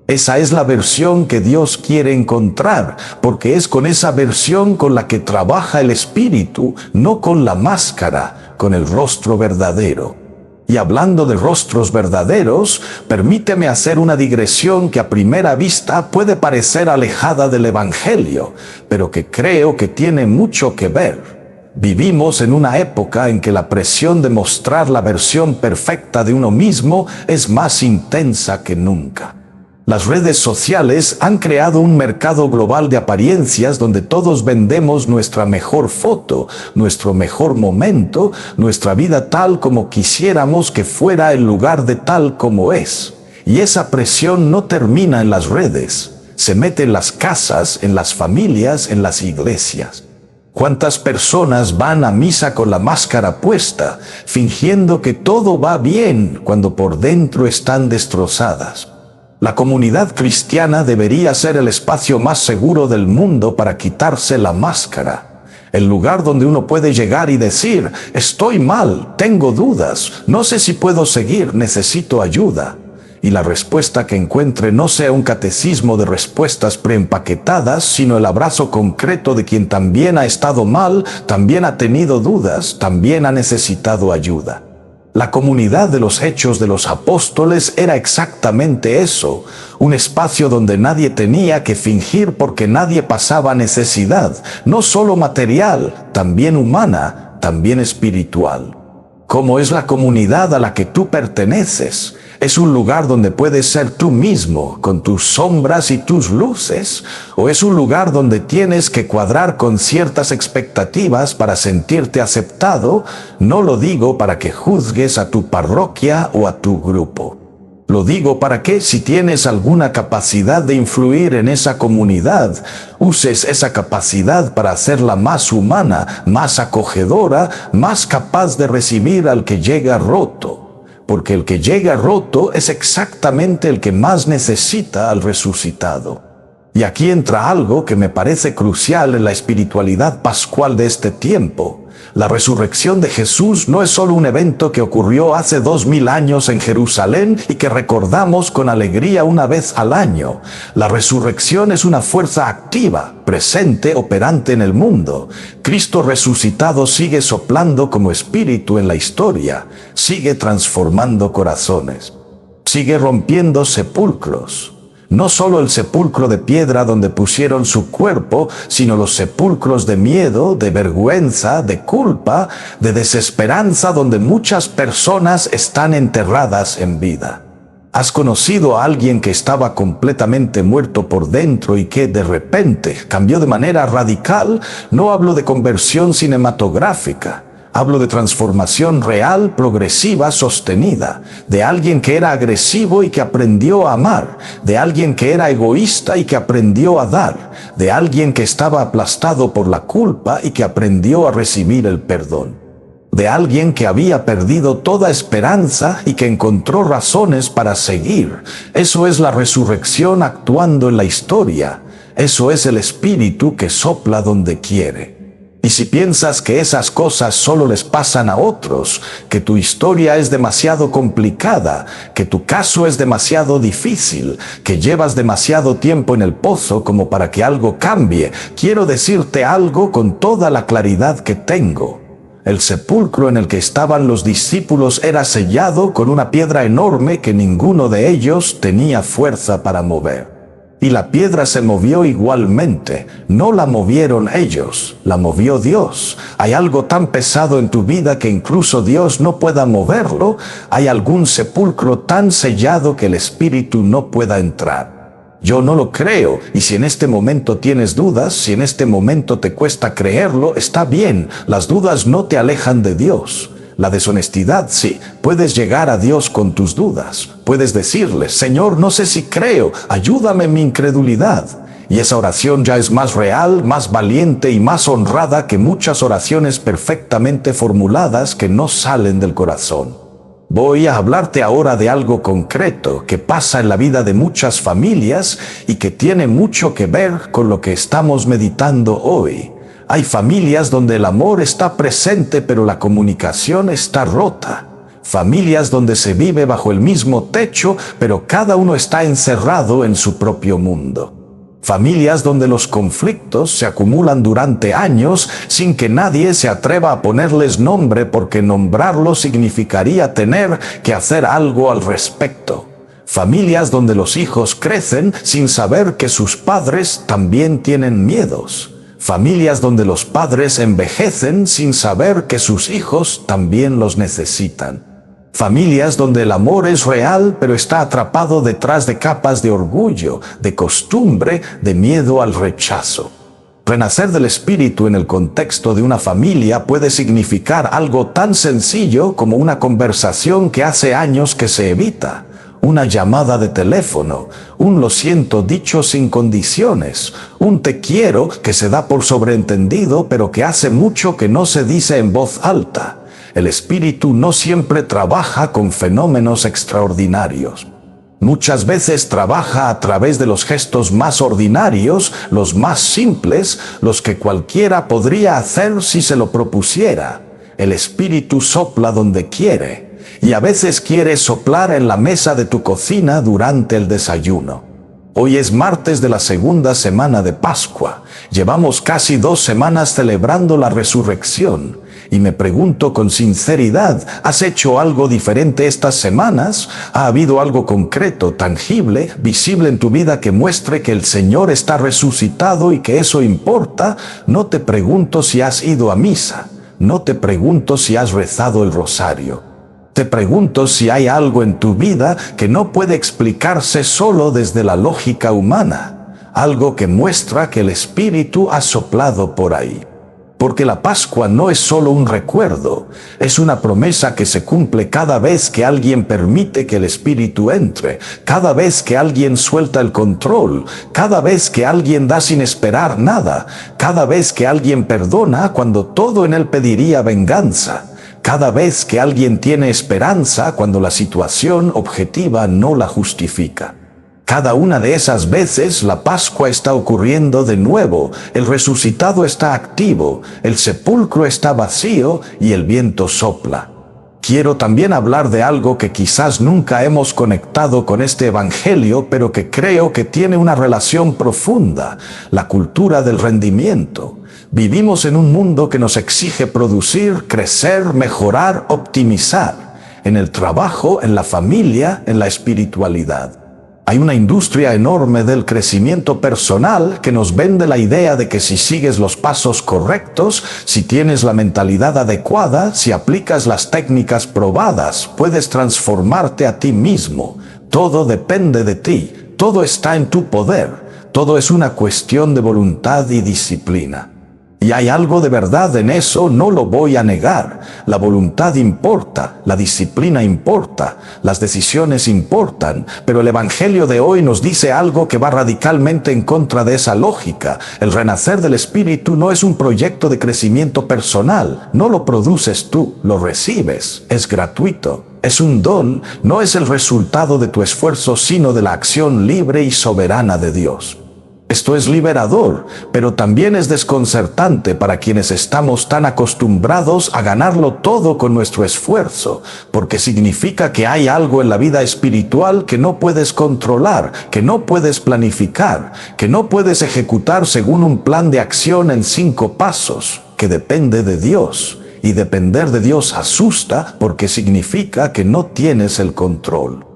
Esa es la versión que Dios quiere encontrar, porque es con esa versión con la que trabaja el Espíritu, no con la máscara, con el rostro verdadero. Y hablando de rostros verdaderos, permíteme hacer una digresión que a primera vista puede parecer alejada del Evangelio, pero que creo que tiene mucho que ver. Vivimos en una época en que la presión de mostrar la versión perfecta de uno mismo es más intensa que nunca. Las redes sociales han creado un mercado global de apariencias donde todos vendemos nuestra mejor foto, nuestro mejor momento, nuestra vida tal como quisiéramos que fuera en lugar de tal como es. Y esa presión no termina en las redes, se mete en las casas, en las familias, en las iglesias. ¿Cuántas personas van a misa con la máscara puesta, fingiendo que todo va bien cuando por dentro están destrozadas? La comunidad cristiana debería ser el espacio más seguro del mundo para quitarse la máscara. El lugar donde uno puede llegar y decir, estoy mal, tengo dudas, no sé si puedo seguir, necesito ayuda. Y la respuesta que encuentre no sea un catecismo de respuestas preempaquetadas, sino el abrazo concreto de quien también ha estado mal, también ha tenido dudas, también ha necesitado ayuda. La comunidad de los Hechos de los Apóstoles era exactamente eso, un espacio donde nadie tenía que fingir porque nadie pasaba necesidad, no solo material, también humana, también espiritual. ¿Cómo es la comunidad a la que tú perteneces? ¿Es un lugar donde puedes ser tú mismo, con tus sombras y tus luces? ¿O es un lugar donde tienes que cuadrar con ciertas expectativas para sentirte aceptado? No lo digo para que juzgues a tu parroquia o a tu grupo. Lo digo para que, si tienes alguna capacidad de influir en esa comunidad, uses esa capacidad para hacerla más humana, más acogedora, más capaz de recibir al que llega roto. Porque el que llega roto es exactamente el que más necesita al resucitado. Y aquí entra algo que me parece crucial en la espiritualidad pascual de este tiempo. La resurrección de Jesús no es solo un evento que ocurrió hace 2000 años en Jerusalén y que recordamos con alegría una vez al año. La resurrección es una fuerza activa, presente, operante en el mundo. Cristo resucitado sigue soplando como espíritu en la historia, sigue transformando corazones, sigue rompiendo sepulcros. No solo el sepulcro de piedra donde pusieron su cuerpo, sino los sepulcros de miedo, de vergüenza, de culpa, de desesperanza, donde muchas personas están enterradas en vida. ¿Has conocido a alguien que estaba completamente muerto por dentro y que de repente cambió de manera radical? No hablo de conversión cinematográfica. Hablo de transformación real, progresiva, sostenida, de alguien que era agresivo y que aprendió a amar, de alguien que era egoísta y que aprendió a dar, de alguien que estaba aplastado por la culpa y que aprendió a recibir el perdón, de alguien que había perdido toda esperanza y que encontró razones para seguir. Eso es la resurrección actuando en la historia. Eso es el Espíritu que sopla donde quiere. Y si piensas que esas cosas solo les pasan a otros, que tu historia es demasiado complicada, que tu caso es demasiado difícil, que llevas demasiado tiempo en el pozo como para que algo cambie, quiero decirte algo con toda la claridad que tengo. El sepulcro en el que estaban los discípulos era sellado con una piedra enorme que ninguno de ellos tenía fuerza para mover. Y la piedra se movió igualmente. No la movieron ellos, la movió Dios. ¿Hay algo tan pesado en tu vida que incluso Dios no pueda moverlo? ¿Hay algún sepulcro tan sellado que el Espíritu no pueda entrar? Yo no lo creo, y si en este momento tienes dudas, si en este momento te cuesta creerlo, está bien. Las dudas no te alejan de Dios. La deshonestidad, sí. Puedes llegar a Dios con tus dudas. Puedes decirle: Señor, no sé si creo, ayúdame en mi incredulidad. Y esa oración ya es más real, más valiente y más honrada que muchas oraciones perfectamente formuladas que no salen del corazón. Voy a hablarte ahora de algo concreto que pasa en la vida de muchas familias y que tiene mucho que ver con lo que estamos meditando hoy. Hay familias donde el amor está presente pero la comunicación está rota. Familias donde se vive bajo el mismo techo pero cada uno está encerrado en su propio mundo. Familias donde los conflictos se acumulan durante años sin que nadie se atreva a ponerles nombre porque nombrarlo significaría tener que hacer algo al respecto. Familias donde los hijos crecen sin saber que sus padres también tienen miedos. Familias donde los padres envejecen sin saber que sus hijos también los necesitan. Familias donde el amor es real pero está atrapado detrás de capas de orgullo, de costumbre, de miedo al rechazo. Renacer del Espíritu en el contexto de una familia puede significar algo tan sencillo como una conversación que hace años que se evita. Una llamada de teléfono, un lo siento dicho sin condiciones, un te quiero que se da por sobreentendido pero que hace mucho que no se dice en voz alta. El Espíritu no siempre trabaja con fenómenos extraordinarios. Muchas veces trabaja a través de los gestos más ordinarios, los más simples, los que cualquiera podría hacer si se lo propusiera. El Espíritu sopla donde quiere. Y a veces quiere soplar en la mesa de tu cocina durante el desayuno. Hoy es martes de la segunda semana de Pascua. Llevamos casi 2 semanas celebrando la resurrección. Y me pregunto con sinceridad, ¿has hecho algo diferente estas semanas? ¿Ha habido algo concreto, tangible, visible en tu vida que muestre que el Señor está resucitado y que eso importa? No te pregunto si has ido a misa. No te pregunto si has rezado el rosario. Te pregunto si hay algo en tu vida que no puede explicarse solo desde la lógica humana, algo que muestra que el Espíritu ha soplado por ahí. Porque la Pascua no es solo un recuerdo, es una promesa que se cumple cada vez que alguien permite que el Espíritu entre, cada vez que alguien suelta el control, cada vez que alguien da sin esperar nada, cada vez que alguien perdona cuando todo en él pediría venganza. Cada vez que alguien tiene esperanza cuando la situación objetiva no la justifica. Cada una de esas veces la Pascua está ocurriendo de nuevo, el resucitado está activo, el sepulcro está vacío y el viento sopla. Quiero también hablar de algo que quizás nunca hemos conectado con este evangelio, pero que creo que tiene una relación profunda, la cultura del rendimiento. Vivimos en un mundo que nos exige producir, crecer, mejorar, optimizar, en el trabajo, en la familia, en la espiritualidad. Hay una industria enorme del crecimiento personal que nos vende la idea de que si sigues los pasos correctos, si tienes la mentalidad adecuada, si aplicas las técnicas probadas, puedes transformarte a ti mismo. Todo depende de ti, todo está en tu poder, todo es una cuestión de voluntad y disciplina. Y hay algo de verdad en eso, no lo voy a negar. La voluntad importa, la disciplina importa, las decisiones importan, pero el Evangelio de hoy nos dice algo que va radicalmente en contra de esa lógica. El renacer del Espíritu no es un proyecto de crecimiento personal, no lo produces tú, lo recibes, es gratuito. Es un don, no es el resultado de tu esfuerzo, sino de la acción libre y soberana de Dios. Esto es liberador, pero también es desconcertante para quienes estamos tan acostumbrados a ganarlo todo con nuestro esfuerzo, porque significa que hay algo en la vida espiritual que no puedes controlar, que no puedes planificar, que no puedes ejecutar según un plan de acción en 5 pasos, que depende de Dios. Y depender de Dios asusta porque significa que no tienes el control.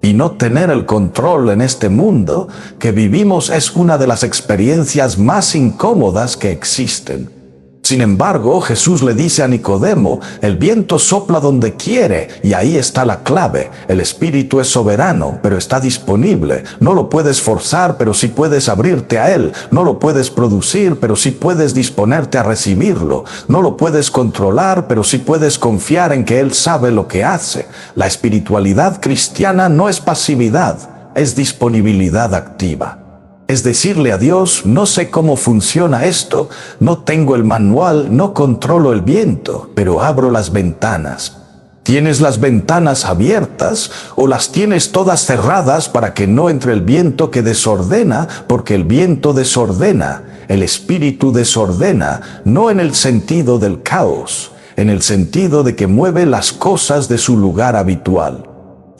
Y no tener el control en este mundo que vivimos es una de las experiencias más incómodas que existen. Sin embargo, Jesús le dice a Nicodemo, el viento sopla donde quiere, y ahí está la clave. El Espíritu es soberano, pero está disponible. No lo puedes forzar, pero sí puedes abrirte a él. No lo puedes producir, pero sí puedes disponerte a recibirlo. No lo puedes controlar, pero sí puedes confiar en que él sabe lo que hace. La espiritualidad cristiana no es pasividad, es disponibilidad activa. Es decirle a Dios, no sé cómo funciona esto, no tengo el manual, no controlo el viento, pero abro las ventanas. ¿Tienes las ventanas abiertas o las tienes todas cerradas para que no entre el viento que desordena? Porque el viento desordena, el espíritu desordena, no en el sentido del caos, en el sentido de que mueve las cosas de su lugar habitual.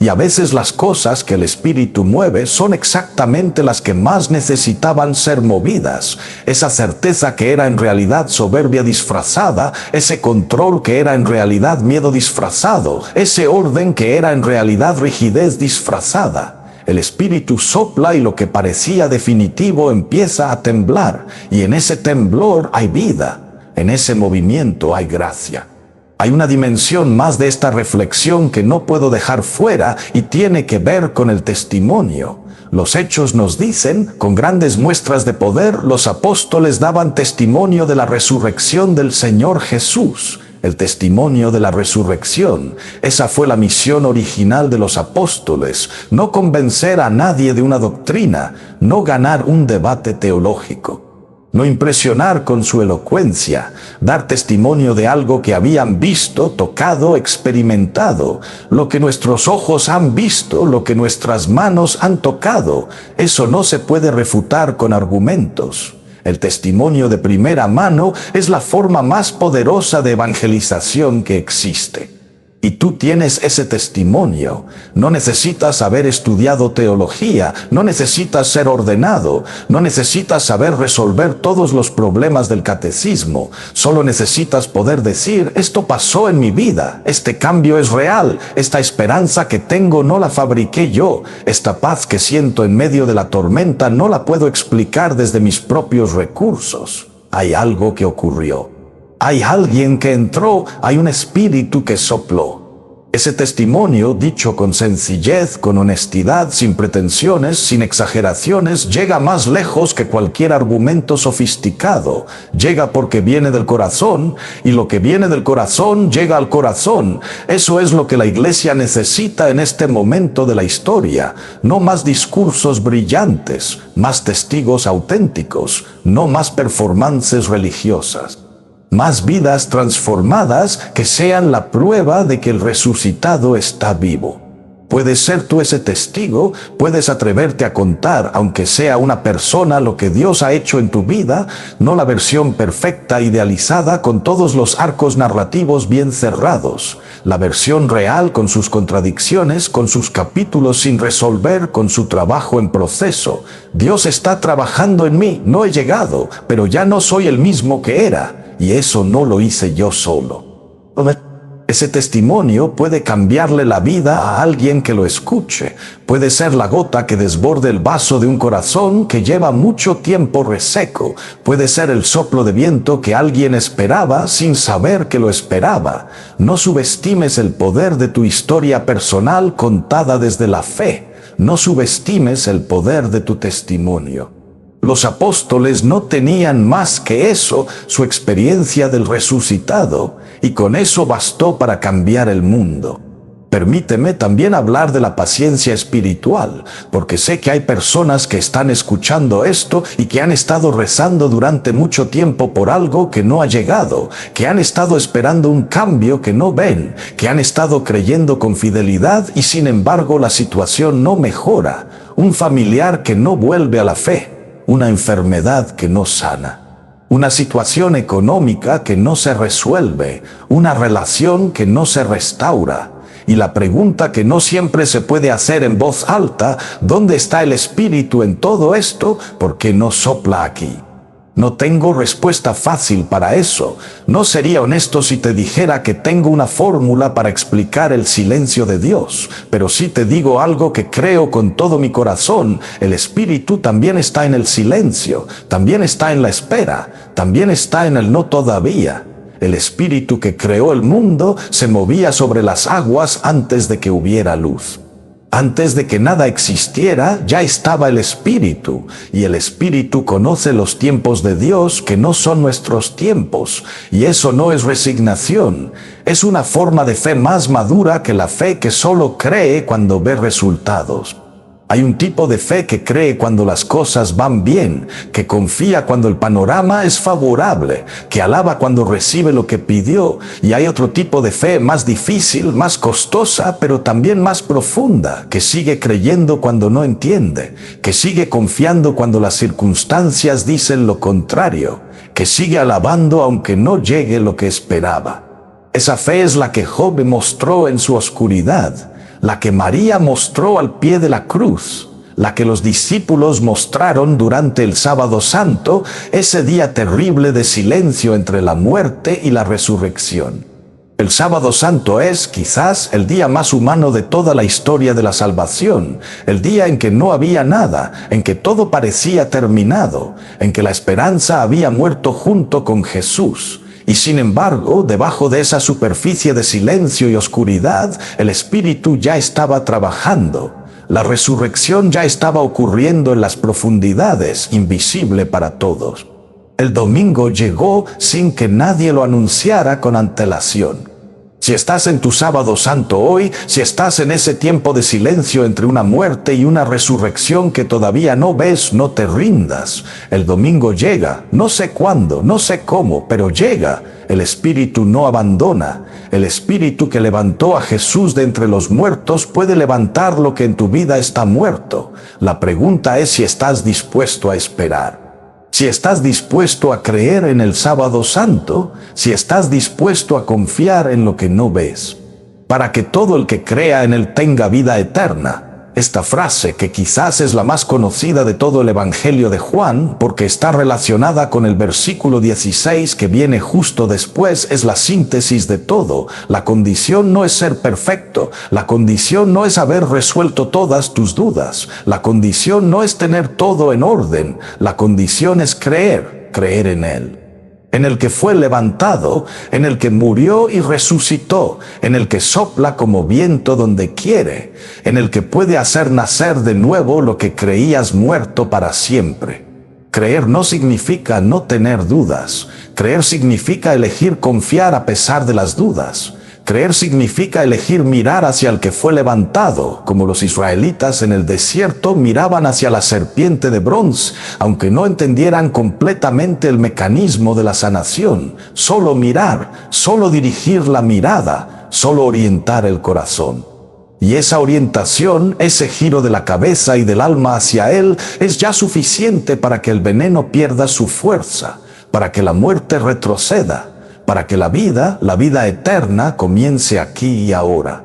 Y a veces las cosas que el Espíritu mueve son exactamente las que más necesitaban ser movidas. Esa certeza que era en realidad soberbia disfrazada, ese control que era en realidad miedo disfrazado, ese orden que era en realidad rigidez disfrazada. El Espíritu sopla y lo que parecía definitivo empieza a temblar. Y en ese temblor hay vida, en ese movimiento hay gracia. Hay una dimensión más de esta reflexión que no puedo dejar fuera y tiene que ver con el testimonio. Los hechos nos dicen, con grandes muestras de poder, los apóstoles daban testimonio de la resurrección del Señor Jesús. El testimonio de la resurrección. Esa fue la misión original de los apóstoles. No convencer a nadie de una doctrina, no ganar un debate teológico. No impresionar con su elocuencia, dar testimonio de algo que habían visto, tocado, experimentado, lo que nuestros ojos han visto, lo que nuestras manos han tocado. Eso no se puede refutar con argumentos. El testimonio de primera mano es la forma más poderosa de evangelización que existe. Y tú tienes ese testimonio. No necesitas haber estudiado teología, no necesitas ser ordenado, no necesitas saber resolver todos los problemas del catecismo. Solo necesitas poder decir, esto pasó en mi vida, este cambio es real, esta esperanza que tengo no la fabriqué yo, esta paz que siento en medio de la tormenta no la puedo explicar desde mis propios recursos. Hay algo que ocurrió. Hay alguien que entró, hay un espíritu que sopló. Ese testimonio, dicho con sencillez, con honestidad, sin pretensiones, sin exageraciones, llega más lejos que cualquier argumento sofisticado. Llega porque viene del corazón, y lo que viene del corazón llega al corazón. Eso es lo que la Iglesia necesita en este momento de la historia. No más discursos brillantes, más testigos auténticos, no más performances religiosas. Más vidas transformadas que sean la prueba de que el resucitado está vivo. Puedes ser tú ese testigo, puedes atreverte a contar, aunque sea una persona, lo que Dios ha hecho en tu vida, no la versión perfecta, idealizada, con todos los arcos narrativos bien cerrados. La versión real con sus contradicciones, con sus capítulos sin resolver, con su trabajo en proceso. Dios está trabajando en mí, no he llegado, pero ya no soy el mismo que era. Y eso no lo hice yo solo. Ese testimonio puede cambiarle la vida a alguien que lo escuche. Puede ser la gota que desborde el vaso de un corazón que lleva mucho tiempo reseco. Puede ser el soplo de viento que alguien esperaba sin saber que lo esperaba. No subestimes el poder de tu historia personal contada desde la fe. No subestimes el poder de tu testimonio. Los apóstoles no tenían más que eso, su experiencia del resucitado, y con eso bastó para cambiar el mundo. Permíteme también hablar de la paciencia espiritual, porque sé que hay personas que están escuchando esto y que han estado rezando durante mucho tiempo por algo que no ha llegado, que han estado esperando un cambio que no ven, que han estado creyendo con fidelidad y sin embargo la situación no mejora, un familiar que no vuelve a la fe, una enfermedad que no sana, una situación económica que no se resuelve, una relación que no se restaura. Y la pregunta que no siempre se puede hacer en voz alta, ¿dónde está el Espíritu en todo esto? ¿Por qué no sopla aquí? No tengo respuesta fácil para eso. No sería honesto si te dijera que tengo una fórmula para explicar el silencio de Dios, pero sí te digo algo que creo con todo mi corazón. El Espíritu también está en el silencio, también está en la espera, también está en el no todavía. El Espíritu que creó el mundo se movía sobre las aguas antes de que hubiera luz. Antes de que nada existiera, ya estaba el Espíritu, y el Espíritu conoce los tiempos de Dios que no son nuestros tiempos, y eso no es resignación, es una forma de fe más madura que la fe que solo cree cuando ve resultados. Hay un tipo de fe que cree cuando las cosas van bien, que confía cuando el panorama es favorable, que alaba cuando recibe lo que pidió, y hay otro tipo de fe más difícil, más costosa, pero también más profunda, que sigue creyendo cuando no entiende, que sigue confiando cuando las circunstancias dicen lo contrario, que sigue alabando aunque no llegue lo que esperaba. Esa fe es la que Job mostró en su oscuridad, la que María mostró al pie de la cruz, la que los discípulos mostraron durante el Sábado Santo, ese día terrible de silencio entre la muerte y la resurrección. El Sábado Santo es, quizás, el día más humano de toda la historia de la salvación, el día en que no había nada, en que todo parecía terminado, en que la esperanza había muerto junto con Jesús. Y sin embargo, debajo de esa superficie de silencio y oscuridad, el Espíritu ya estaba trabajando. La resurrección ya estaba ocurriendo en las profundidades, invisible para todos. El domingo llegó sin que nadie lo anunciara con antelación. Si estás en tu Sábado Santo hoy, si estás en ese tiempo de silencio entre una muerte y una resurrección que todavía no ves, no te rindas. El domingo llega, no sé cuándo, no sé cómo, pero llega. El Espíritu no abandona. El Espíritu que levantó a Jesús de entre los muertos puede levantar lo que en tu vida está muerto. La pregunta es si estás dispuesto a esperar. Si estás dispuesto a creer en el Sábado Santo, si estás dispuesto a confiar en lo que no ves, para que todo el que crea en él tenga vida eterna. Esta frase, que quizás es la más conocida de todo el Evangelio de Juan, porque está relacionada con el versículo 16 que viene justo después, es la síntesis de todo. La condición no es ser perfecto, la condición no es haber resuelto todas tus dudas, la condición no es tener todo en orden, la condición es creer en Él. En el que fue levantado, en el que murió y resucitó, en el que sopla como viento donde quiere, en el que puede hacer nacer de nuevo lo que creías muerto para siempre. Creer no significa no tener dudas. Creer significa elegir confiar a pesar de las dudas. Creer significa elegir mirar hacia el que fue levantado, como los israelitas en el desierto miraban hacia la serpiente de bronce, aunque no entendieran completamente el mecanismo de la sanación. Solo mirar, solo dirigir la mirada, solo orientar el corazón. Y esa orientación, ese giro de la cabeza y del alma hacia Él, es ya suficiente para que el veneno pierda su fuerza, para que la muerte retroceda, para que la vida eterna comience aquí y ahora.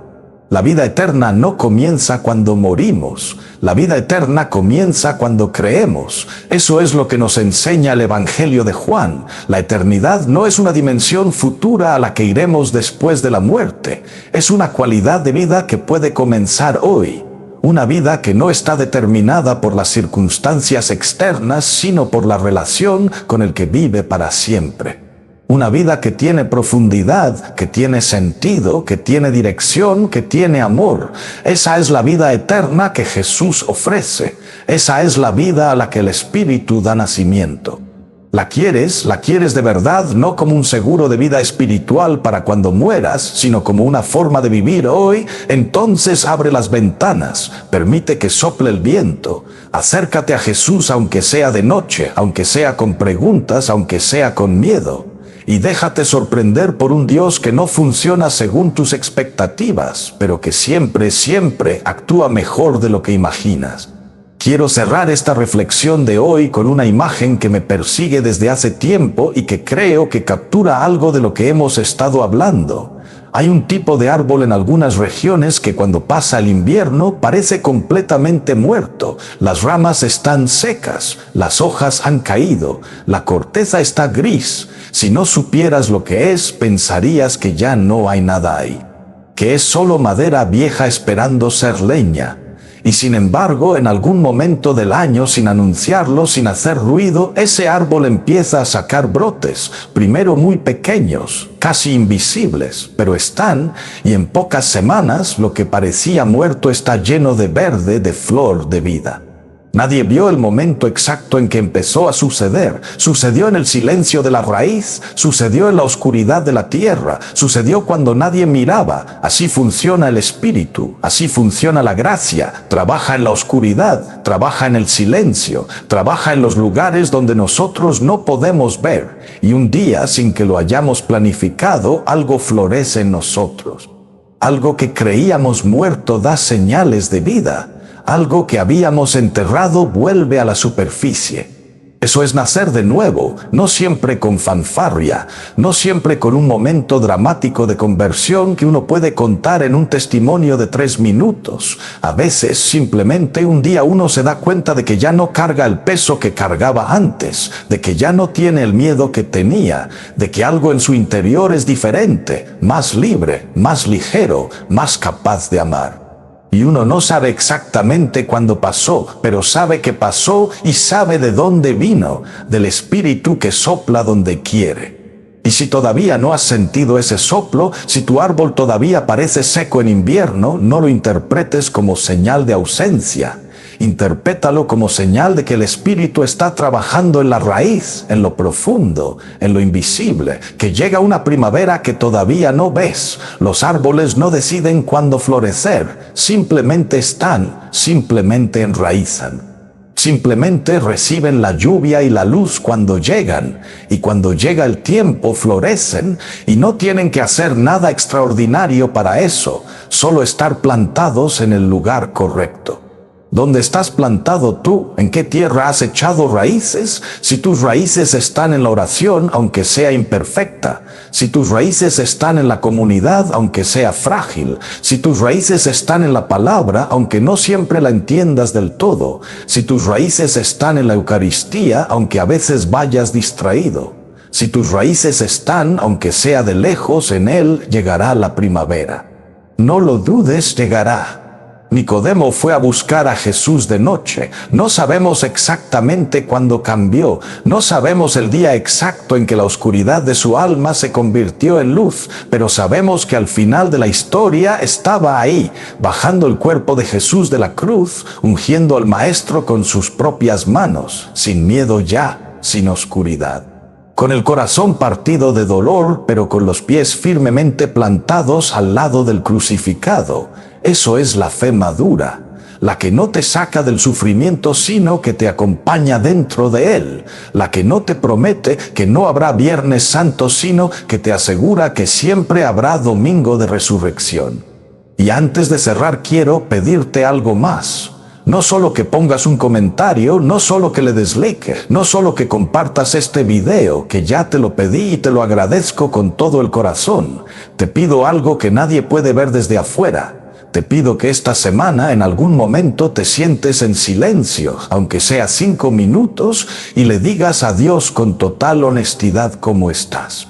La vida eterna no comienza cuando morimos. La vida eterna comienza cuando creemos. Eso es lo que nos enseña el Evangelio de Juan. La eternidad no es una dimensión futura a la que iremos después de la muerte. Es una cualidad de vida que puede comenzar hoy. Una vida que no está determinada por las circunstancias externas, sino por la relación con el que vive para siempre. Una vida que tiene profundidad, que tiene sentido, que tiene dirección, que tiene amor. Esa es la vida eterna que Jesús ofrece. Esa es la vida a la que el Espíritu da nacimiento. La quieres de verdad, no como un seguro de vida espiritual para cuando mueras, sino como una forma de vivir hoy. Entonces abre las ventanas, permite que sople el viento. Acércate a Jesús aunque sea de noche, aunque sea con preguntas, aunque sea con miedo. Y déjate sorprender por un Dios que no funciona según tus expectativas, pero que siempre, siempre actúa mejor de lo que imaginas. Quiero cerrar esta reflexión de hoy con una imagen que me persigue desde hace tiempo y que creo que captura algo de lo que hemos estado hablando. Hay un tipo de árbol en algunas regiones que cuando pasa el invierno parece completamente muerto. Las ramas están secas, las hojas han caído, la corteza está gris. Si no supieras lo que es, pensarías que ya no hay nada ahí, que es solo madera vieja esperando ser leña. Y sin embargo, en algún momento del año, sin anunciarlo, sin hacer ruido, ese árbol empieza a sacar brotes, primero muy pequeños, casi invisibles, pero están, y en pocas semanas lo que parecía muerto está lleno de verde, de flor, de vida. Nadie vio el momento exacto en que empezó a suceder. Sucedió en el silencio de la raíz, sucedió en la oscuridad de la tierra, sucedió cuando nadie miraba. Así funciona el Espíritu, así funciona la gracia. Trabaja en la oscuridad, trabaja en el silencio, trabaja en los lugares donde nosotros no podemos ver. Y un día, sin que lo hayamos planificado, algo florece en nosotros. Algo que creíamos muerto da señales de vida. Algo que habíamos enterrado vuelve a la superficie. Eso es nacer de nuevo, no siempre con fanfarria, no siempre con un momento dramático de conversión que uno puede contar en un testimonio de 3 minutos. A veces simplemente un día uno se da cuenta de que ya no carga el peso que cargaba antes, de que ya no tiene el miedo que tenía, de que algo en su interior es diferente, más libre, más ligero, más capaz de amar. Y uno no sabe exactamente cuándo pasó, pero sabe que pasó y sabe de dónde vino, del Espíritu que sopla donde quiere. Y si todavía no has sentido ese soplo, si tu árbol todavía parece seco en invierno, no lo interpretes como señal de ausencia. Interprétalo como señal de que el Espíritu está trabajando en la raíz, en lo profundo, en lo invisible, que llega una primavera que todavía no ves. Los árboles no deciden cuándo florecer, simplemente están, simplemente enraizan. Simplemente reciben la lluvia y la luz cuando llegan, y cuando llega el tiempo florecen, y no tienen que hacer nada extraordinario para eso, solo estar plantados en el lugar correcto. ¿Dónde estás plantado tú? ¿En qué tierra has echado raíces? Si tus raíces están en la oración, aunque sea imperfecta. Si tus raíces están en la comunidad, aunque sea frágil. Si tus raíces están en la palabra, aunque no siempre la entiendas del todo. Si tus raíces están en la Eucaristía, aunque a veces vayas distraído. Si tus raíces están, aunque sea de lejos, en Él llegará la primavera. No lo dudes, llegará. Nicodemo fue a buscar a Jesús de noche. No sabemos exactamente cuándo cambió. No sabemos el día exacto en que la oscuridad de su alma se convirtió en luz. Pero sabemos que al final de la historia estaba ahí, bajando el cuerpo de Jesús de la cruz, ungiendo al Maestro con sus propias manos, sin miedo ya, sin oscuridad. Con el corazón partido de dolor, pero con los pies firmemente plantados al lado del crucificado. Eso es la fe madura, la que no te saca del sufrimiento, sino que te acompaña dentro de él, la que no te promete que no habrá Viernes Santo, sino que te asegura que siempre habrá Domingo de Resurrección. Y antes de cerrar quiero pedirte algo más. No solo que pongas un comentario, no solo que le des like, no solo que compartas este video, que ya te lo pedí y te lo agradezco con todo el corazón. Te pido algo que nadie puede ver desde afuera. Te pido que esta semana en algún momento te sientes en silencio, aunque sea 5 minutos, y le digas a Dios con total honestidad cómo estás.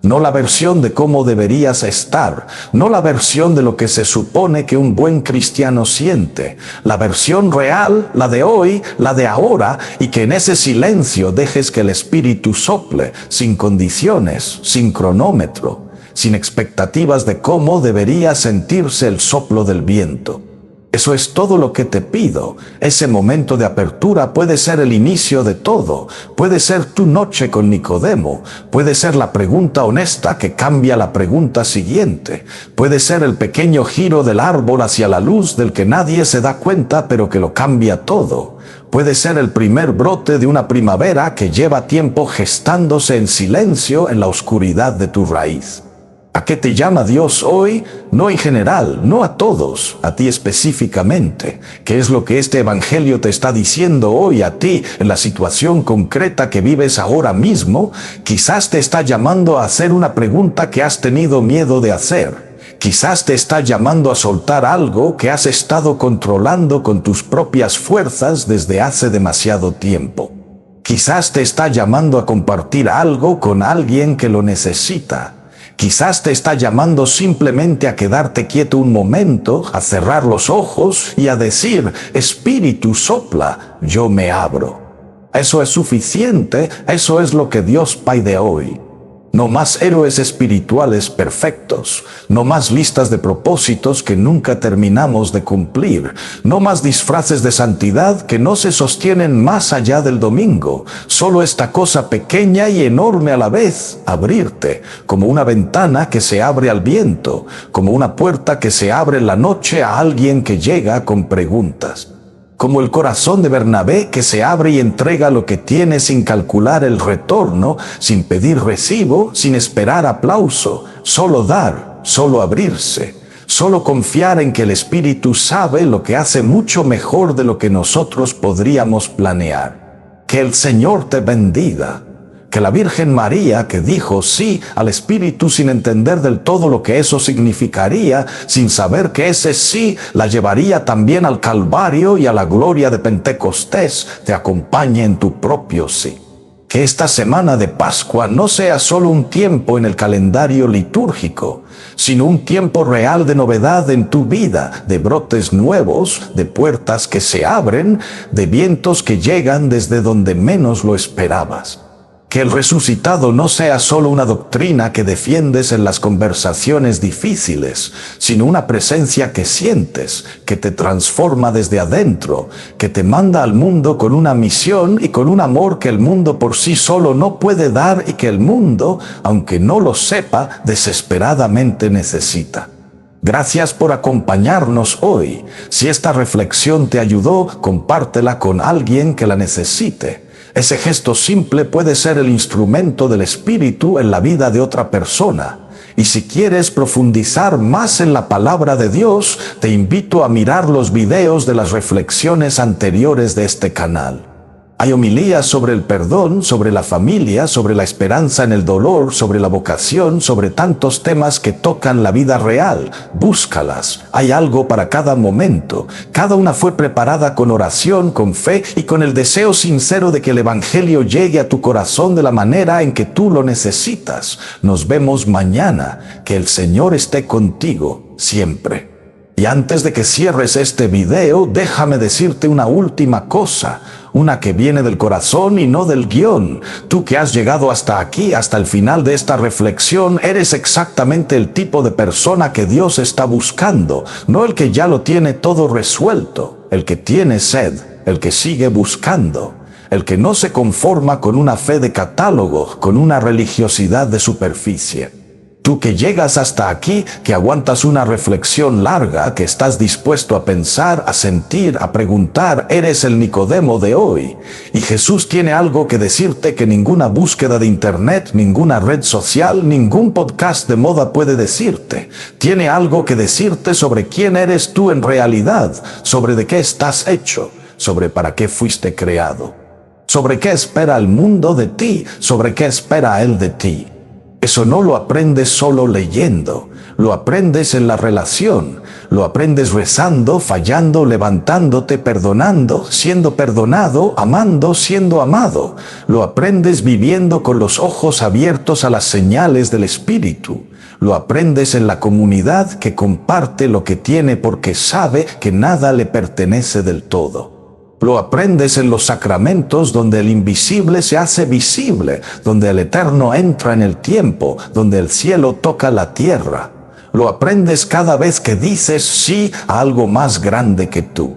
No la versión de cómo deberías estar, no la versión de lo que se supone que un buen cristiano siente, la versión real, la de hoy, la de ahora, y que en ese silencio dejes que el Espíritu sople, sin condiciones, sin cronómetro, sin expectativas de cómo debería sentirse el soplo del viento. Eso es todo lo que te pido. Ese momento de apertura puede ser el inicio de todo. Puede ser tu noche con Nicodemo. Puede ser la pregunta honesta que cambia la pregunta siguiente. Puede ser el pequeño giro del árbol hacia la luz del que nadie se da cuenta pero que lo cambia todo. Puede ser el primer brote de una primavera que lleva tiempo gestándose en silencio en la oscuridad de tu raíz. ¿A qué te llama Dios hoy? No en general, no a todos, a ti específicamente. ¿Qué es lo que este evangelio te está diciendo hoy a ti en la situación concreta que vives ahora mismo? Quizás te está llamando a hacer una pregunta que has tenido miedo de hacer. Quizás te está llamando a soltar algo que has estado controlando con tus propias fuerzas desde hace demasiado tiempo. Quizás te está llamando a compartir algo con alguien que lo necesita. Quizás te está llamando simplemente a quedarte quieto un momento, a cerrar los ojos y a decir, Espíritu sopla, yo me abro. Eso es suficiente, eso es lo que Dios pide hoy. No más héroes espirituales perfectos, no más listas de propósitos que nunca terminamos de cumplir, no más disfraces de santidad que no se sostienen más allá del domingo, solo esta cosa pequeña y enorme a la vez, abrirte, como una ventana que se abre al viento, como una puerta que se abre en la noche a alguien que llega con preguntas. Como el corazón de Bernabé que se abre y entrega lo que tiene sin calcular el retorno, sin pedir recibo, sin esperar aplauso, solo dar, solo abrirse, solo confiar en que el Espíritu sabe lo que hace mucho mejor de lo que nosotros podríamos planear. Que el Señor te bendiga. Que la Virgen María, que dijo sí al Espíritu sin entender del todo lo que eso significaría, sin saber que ese sí la llevaría también al Calvario y a la gloria de Pentecostés, te acompañe en tu propio sí. Que esta semana de Pascua no sea solo un tiempo en el calendario litúrgico, sino un tiempo real de novedad en tu vida, de brotes nuevos, de puertas que se abren, de vientos que llegan desde donde menos lo esperabas. Que el resucitado no sea solo una doctrina que defiendes en las conversaciones difíciles, sino una presencia que sientes, que te transforma desde adentro, que te manda al mundo con una misión y con un amor que el mundo por sí solo no puede dar y que el mundo, aunque no lo sepa, desesperadamente necesita. Gracias por acompañarnos hoy. Si esta reflexión te ayudó, compártela con alguien que la necesite. Ese gesto simple puede ser el instrumento del Espíritu en la vida de otra persona. Y si quieres profundizar más en la palabra de Dios, te invito a mirar los videos de las reflexiones anteriores de este canal. Hay homilías sobre el perdón, sobre la familia, sobre la esperanza en el dolor, sobre la vocación, sobre tantos temas que tocan la vida real. Búscalas. Hay algo para cada momento. Cada una fue preparada con oración, con fe y con el deseo sincero de que el Evangelio llegue a tu corazón de la manera en que tú lo necesitas. Nos vemos mañana. Que el Señor esté contigo siempre. Y antes de que cierres este video, déjame decirte una última cosa. Una que viene del corazón y no del guión. Tú que has llegado hasta aquí, hasta el final de esta reflexión, eres exactamente el tipo de persona que Dios está buscando, no el que ya lo tiene todo resuelto, el que tiene sed, el que sigue buscando, el que no se conforma con una fe de catálogo, con una religiosidad de superficie. Tú que llegas hasta aquí, que aguantas una reflexión larga, que estás dispuesto a pensar, a sentir, a preguntar, eres el Nicodemo de hoy. Y Jesús tiene algo que decirte que ninguna búsqueda de internet, ninguna red social, ningún podcast de moda puede decirte. Tiene algo que decirte sobre quién eres tú en realidad, sobre de qué estás hecho, sobre para qué fuiste creado, sobre qué espera el mundo de ti, sobre qué espera Él de ti. Eso no lo aprendes solo leyendo, lo aprendes en la relación, lo aprendes rezando, fallando, levantándote, perdonando, siendo perdonado, amando, siendo amado. Lo aprendes viviendo con los ojos abiertos a las señales del Espíritu. Lo aprendes en la comunidad que comparte lo que tiene porque sabe que nada le pertenece del todo. Lo aprendes en los sacramentos donde el invisible se hace visible, donde el eterno entra en el tiempo, donde el cielo toca la tierra. Lo aprendes cada vez que dices sí a algo más grande que tú.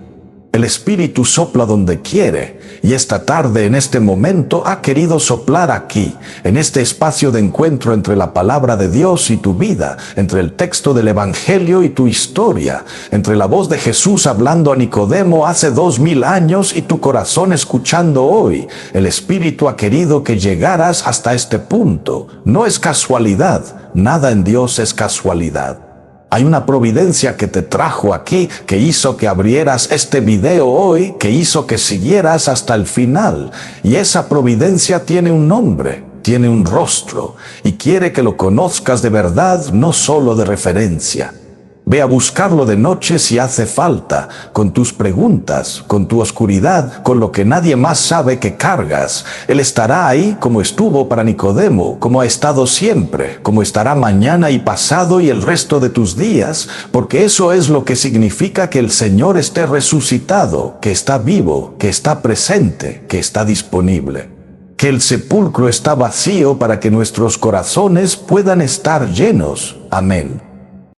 El Espíritu sopla donde quiere, y esta tarde, en este momento, ha querido soplar aquí, en este espacio de encuentro entre la palabra de Dios y tu vida, entre el texto del Evangelio y tu historia, entre la voz de Jesús hablando a Nicodemo hace 2000 años y tu corazón escuchando hoy. El Espíritu ha querido que llegaras hasta este punto. No es casualidad, nada en Dios es casualidad. Hay una providencia que te trajo aquí, que hizo que abrieras este video hoy, que hizo que siguieras hasta el final. Y esa providencia tiene un nombre, tiene un rostro, y quiere que lo conozcas de verdad, no solo de referencia. Ve a buscarlo de noche si hace falta, con tus preguntas, con tu oscuridad, con lo que nadie más sabe que cargas. Él estará ahí como estuvo para Nicodemo, como ha estado siempre, como estará mañana y pasado y el resto de tus días, porque eso es lo que significa que el Señor esté resucitado, que está vivo, que está presente, que está disponible. Que el sepulcro está vacío para que nuestros corazones puedan estar llenos. Amén.